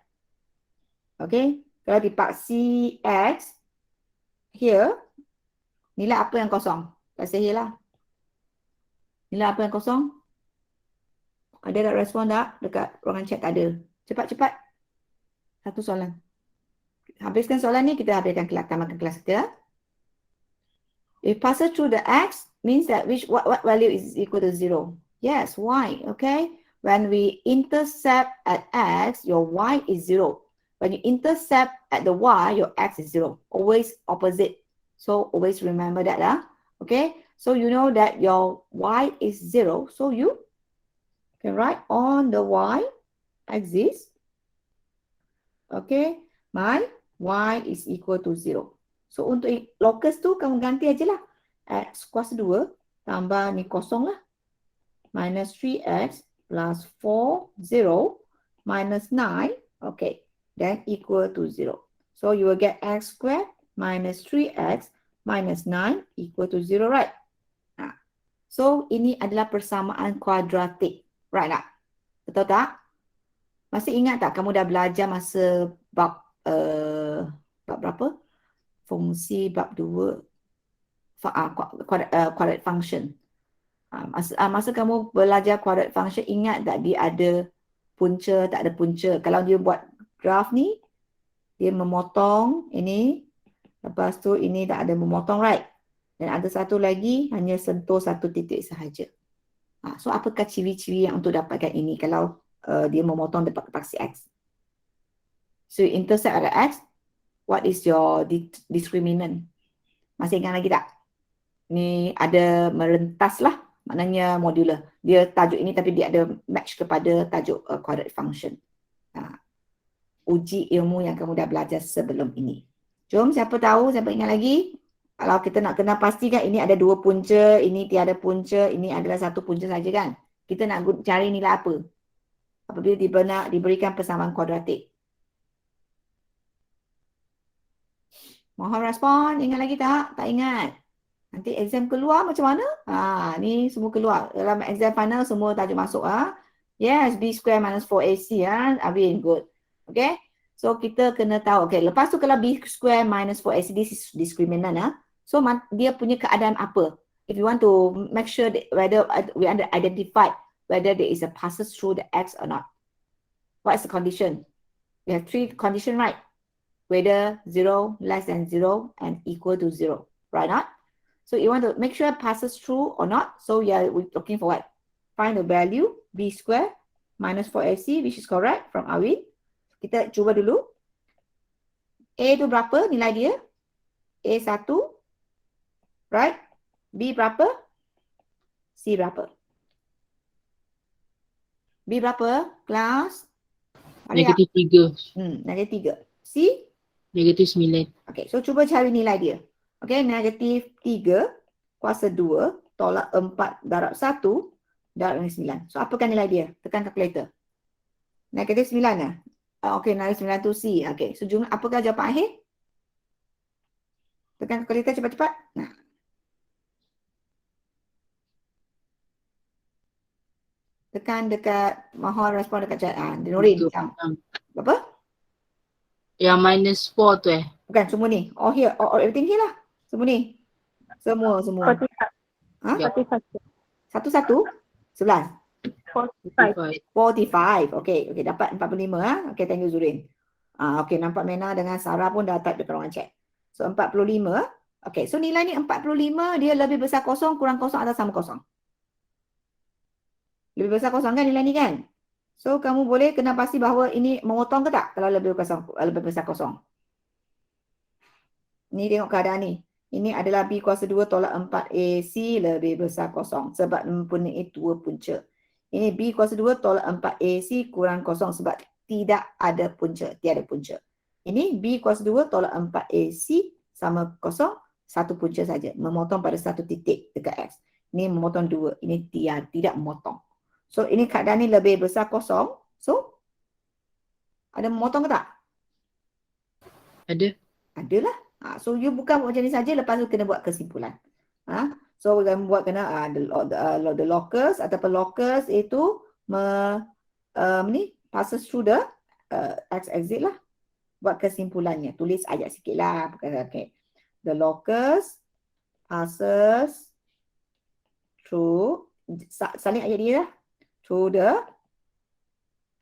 Okay. Kalau di paksi x here nilai apa yang kosong? Kasih here lah. Nilai apa yang kosong? Ada tak respon tak? Dekat ruangan chat tak ada. Cepat-cepat. Satu soalan. Habiskan soalan ni, kita habiskan tamatkan kelas kita. If passes through the x means that what value is equal to 0? Yes, y. Okay. When we intercept at x, your y is 0. When you intercept at the y, your x is 0. Always opposite. So always remember that. Okay. So you know that your y is 0. So you can write on the y axis. Okay. My y is equal to 0. So untuk locus tu kamu ganti aja lah. X kuasa 2 tambah ni kosong lah. Minus 3x plus 4, 0 minus 9. Okay. Then equal to 0. So you will get x squared minus 3x minus 9 equal to 0, right? So ini adalah persamaan kuadratik. Right tak? Betul tak? Masih ingat tak kamu dah belajar masa bab berapa? Fungsi bab 2 quadratic function. Masa kamu belajar quadratic function, ingat tak dia ada punca, tak ada punca. Kalau dia buat graf ni, dia memotong ini, lepas tu ini tak ada memotong, right? Dan ada satu lagi hanya sentuh satu titik sahaja. So apakah ciri-ciri yang untuk dapatkan ini kalau dia memotong dekat paksi x? So intercept at x, what is your discriminant? Masih ingat lagi tak? Ni ada merentas lah, maknanya modular. Dia tajuk ini tapi dia ada match kepada tajuk quadratic function. Uji ilmu yang kamu dah belajar sebelum ini. Jom, siapa tahu, siapa ingat lagi? Kalau kita nak kena pastikan ini ada 2 punca, ini tiada punca, ini adalah 1 punca saja kan? Kita nak cari nilai apa? Apabila diberikan persamaan kuadratik. Mohon respon, ingat lagi tak? Tak ingat. Nanti exam keluar macam mana? Ni semua keluar. Dalam exam final semua tajuk masuk. Yes, b square minus 4ac. Abin, good. Okay. So kita kena tahu. Okay, lepas tu kalau b square minus 4ac, this is discriminant. So dia punya keadaan apa? If you want to make sure that whether we identify whether there is a passes through the x or not. What is the condition? We have 3 conditions, right? Whether 0, less than 0, and equal to 0. Right not? So you want to make sure it passes through or not. So we're looking for what? Find the value b square minus 4ac, which is correct from Awin. Kita cuba dulu. A tu berapa nilai dia? A1. Right? B berapa? C berapa? B berapa? Kelas? Negatif 3. Negatif 3. C? Negatif 9. Okay, so cuba cari nilai dia. Okay, negatif 3 kuasa 2 tolak 4 darab 1 darab 9. So apakah nilai dia? Tekan kalkulator. Negatif 9 lah. Okey, nilai 900C. Okey, so jumlah apakah jawapan akhir? Tekan kalkulator cepat-cepat. Nah. Tekan dekat, mohon respon dekat chat. Nurin, berapa? Yang minus 4 tu Bukan, semua ni. All here, all everything here lah. Semua ni. Semua. 45. Ha? 45. Satu-satu? 11. 45. 45. Okey, dapat 45 Okey, thank you Zurin. Okey, nampak Mena dengan Sarah pun dah type dekat ruangan chat. So 45. Okey, so nilai ni 45 dia lebih besar kosong, kurang kosong atau sama kosong? Lebih besar kosong kan nilai ni kan? So kamu boleh kena pasti bahawa ini memotong ke tak kalau lebih besar kosong. Ni tengok keadaan ni. Ini adalah B kuasa 2 tolak 4AC lebih besar kosong sebab mempunyai 2 punca. Ini B kuasa 2 tolak 4AC kurang kosong sebab tidak ada punca, tiada punca. Ini B kuasa 2 tolak 4AC sama kosong, satu punca saja. Memotong pada satu titik dekat X. Ini memotong 2, ini tidak memotong. So ini keadaan ni lebih besar kosong. So ada memotong ke tak? Ada. Adalah. So you bukan buat macam ni saja, lepas tu kena buat kesimpulan. So kena buat the locus ataupun locus itu passes through the X exit lah. Buat kesimpulannya. Tulis ayat sikit lah. Okay. The locus passes through, salin ayat dia lah. Through the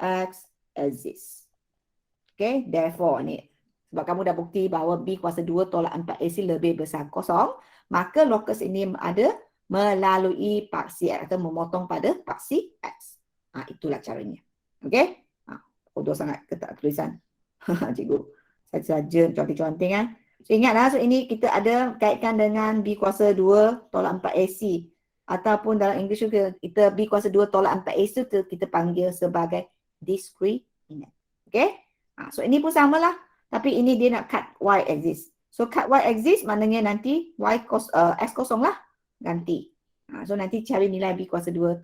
X exit. Okay, therefore ni. Sebab kamu dah bukti bahawa B kuasa 2 tolak 4AC lebih besar kosong, maka locus ini ada melalui paksi X atau memotong pada paksi X. Itulah caranya. Okay? Bodoh sangat ketat tulisan. Cikgu. Saja conting-conting kan. So ingatlah, so ini kita ada kaitkan dengan B kuasa 2 tolak 4AC. Ataupun dalam English kita B kuasa 2 tolak 4AC itu kita panggil sebagai discriminant. Okay? So ini pun samalah. Tapi ini dia nak cut Y axis. So cut Y axis maknanya nanti X kosong lah. Ganti. So nanti cari nilai B kuasa 2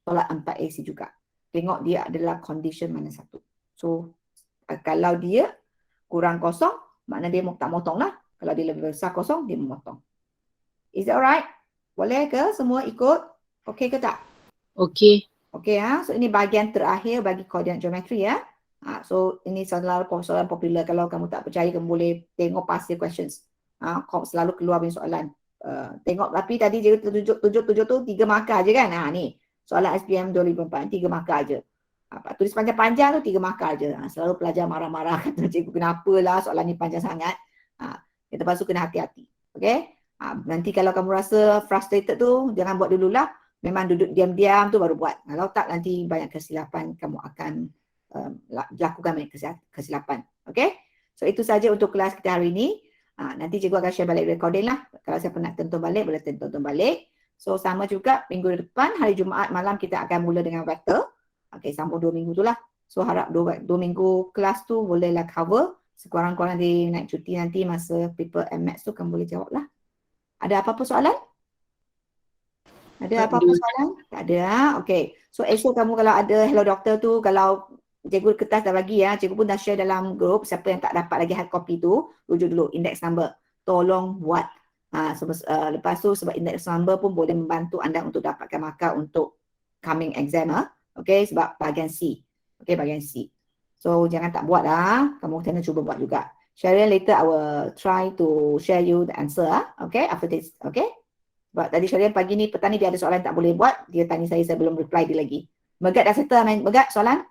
tolak 4AC juga. Tengok dia adalah condition mana satu. So kalau dia kurang kosong, makna dia tak motong lah. Kalau dia lebih besar kosong, dia memotong. Is that alright? Boleh ke semua ikut? Okey ke tak? Okey. Okey So ini bahagian terakhir bagi koordinat geometri ya. So ini soalan popular. Kalau kamu tak percaya, kamu boleh tengok past year questions. Selalu keluar punya soalan. Tengok, tapi tadi dia tunjuk tu 3 markah je kan. Ni soalan SPM 2004, 3 markah je. Tulis panjang-panjang tu 3 markah je. Selalu pelajar marah-marah kata cikgu kenapalah soalan ni panjang sangat. Kita lepas tu kena hati-hati. Okay? Nanti kalau kamu rasa frustrated tu, jangan buat dululah. Memang duduk diam-diam tu baru buat. Kalau tak, nanti banyak kesilapan kamu akan lakukan banyak kesilapan. Okay? So itu saja untuk kelas kita hari ini. Nanti cikgu akan share balik recording lah. Kalau siapa nak tonton balik, boleh tonton balik. So sama juga minggu depan, hari Jumaat malam kita akan mula dengan vektor. Okay, sambung 2 minggu tu lah. So harap 2 minggu kelas tu bolehlah cover. Sekurang-kurang di naik cuti nanti masa paper MX tu kamu boleh jawab lah. Ada apa-apa soalan? Ada apa-apa soalan? Tak ada. Okay. So esok kamu kalau ada hello doctor tu, kalau cikgu kertas dah bagi cikgu pun dah share dalam grup. Siapa yang tak dapat lagi hard copy tu, rujuk dulu index number. Tolong buat. Lepas tu sebab index number pun boleh membantu anda untuk dapatkan markah untuk coming exam. Okay, sebab bahagian C. Okay, bahagian C. So jangan tak buat lah. Kamu kena cuba buat juga. Sharon, later I will try to share you the answer. Okay, after this. Okay. Sebab tadi Sharon pagi ni, petang ni dia ada soalan tak boleh buat. Dia tanya saya belum reply dia lagi. Megat dah settle main. Megat soalan?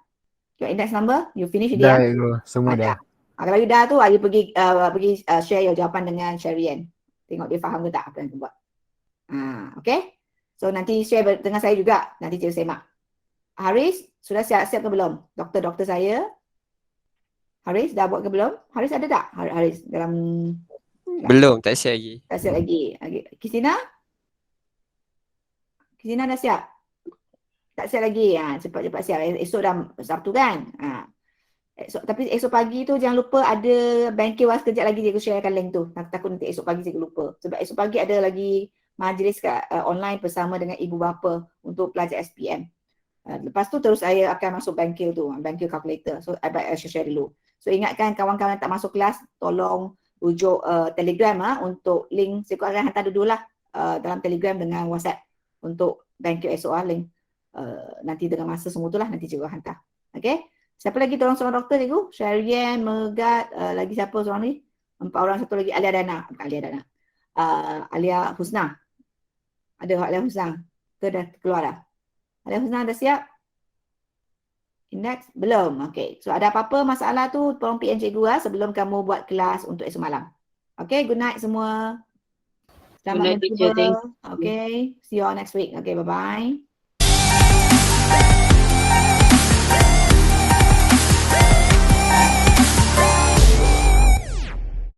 Your index number? You finish dia? Dah, semua dah. Kalau you dah tu, you pergi share your jawapan dengan Sharon. Tengok dia faham ke tak apa yang dia buat. Okay. So nanti share dengan saya juga. Nanti cikgu semak. Haris, sudah siap-siap ke belum? Doktor saya. Haris, dah buat ke belum? Haris ada tak? Haris dalam... Belum, tak siap lagi. Tak siap lagi. Kristina? Kristina dah siap? Tak siap lagi. Cepat-cepat siap. Esok dah Sabtu kan? Tapi esok pagi tu jangan lupa ada bangkit was kejap lagi cikgu sharekan link tu. Takut nanti esok pagi cikgu lupa. Sebab esok pagi ada lagi majlis online bersama dengan ibu bapa untuk pelajar SPM. Lepas tu terus saya akan masuk BenQ tu, BenQ calculator. So I share dulu. So ingatkan kawan-kawan yang tak masuk kelas, tolong rujuk Telegram untuk link. Saya akan hantar dulu lah dalam Telegram dengan WhatsApp untuk BenQ SOR link. Nanti dengan masa semua tu lah nanti cikgu hantar. Okay. Siapa lagi tolong seorang doktor cikgu? Syarian, Megat, lagi siapa seorang ni? 4 orang, satu lagi Alia Dana. Bukan Alia Dana. Alia Husna. Ada Alia Husna? Ke dah keluar dah? Alia Husna dah siap? Index? Belum. Okay. So ada apa-apa masalah tu tolong PM cikgu sebelum kamu buat kelas untuk esok malam. Okay. Good night semua. Selamat Good night, teacher. berjumpa. Thank you. Okay. See you all next week. Okay. Bye-bye.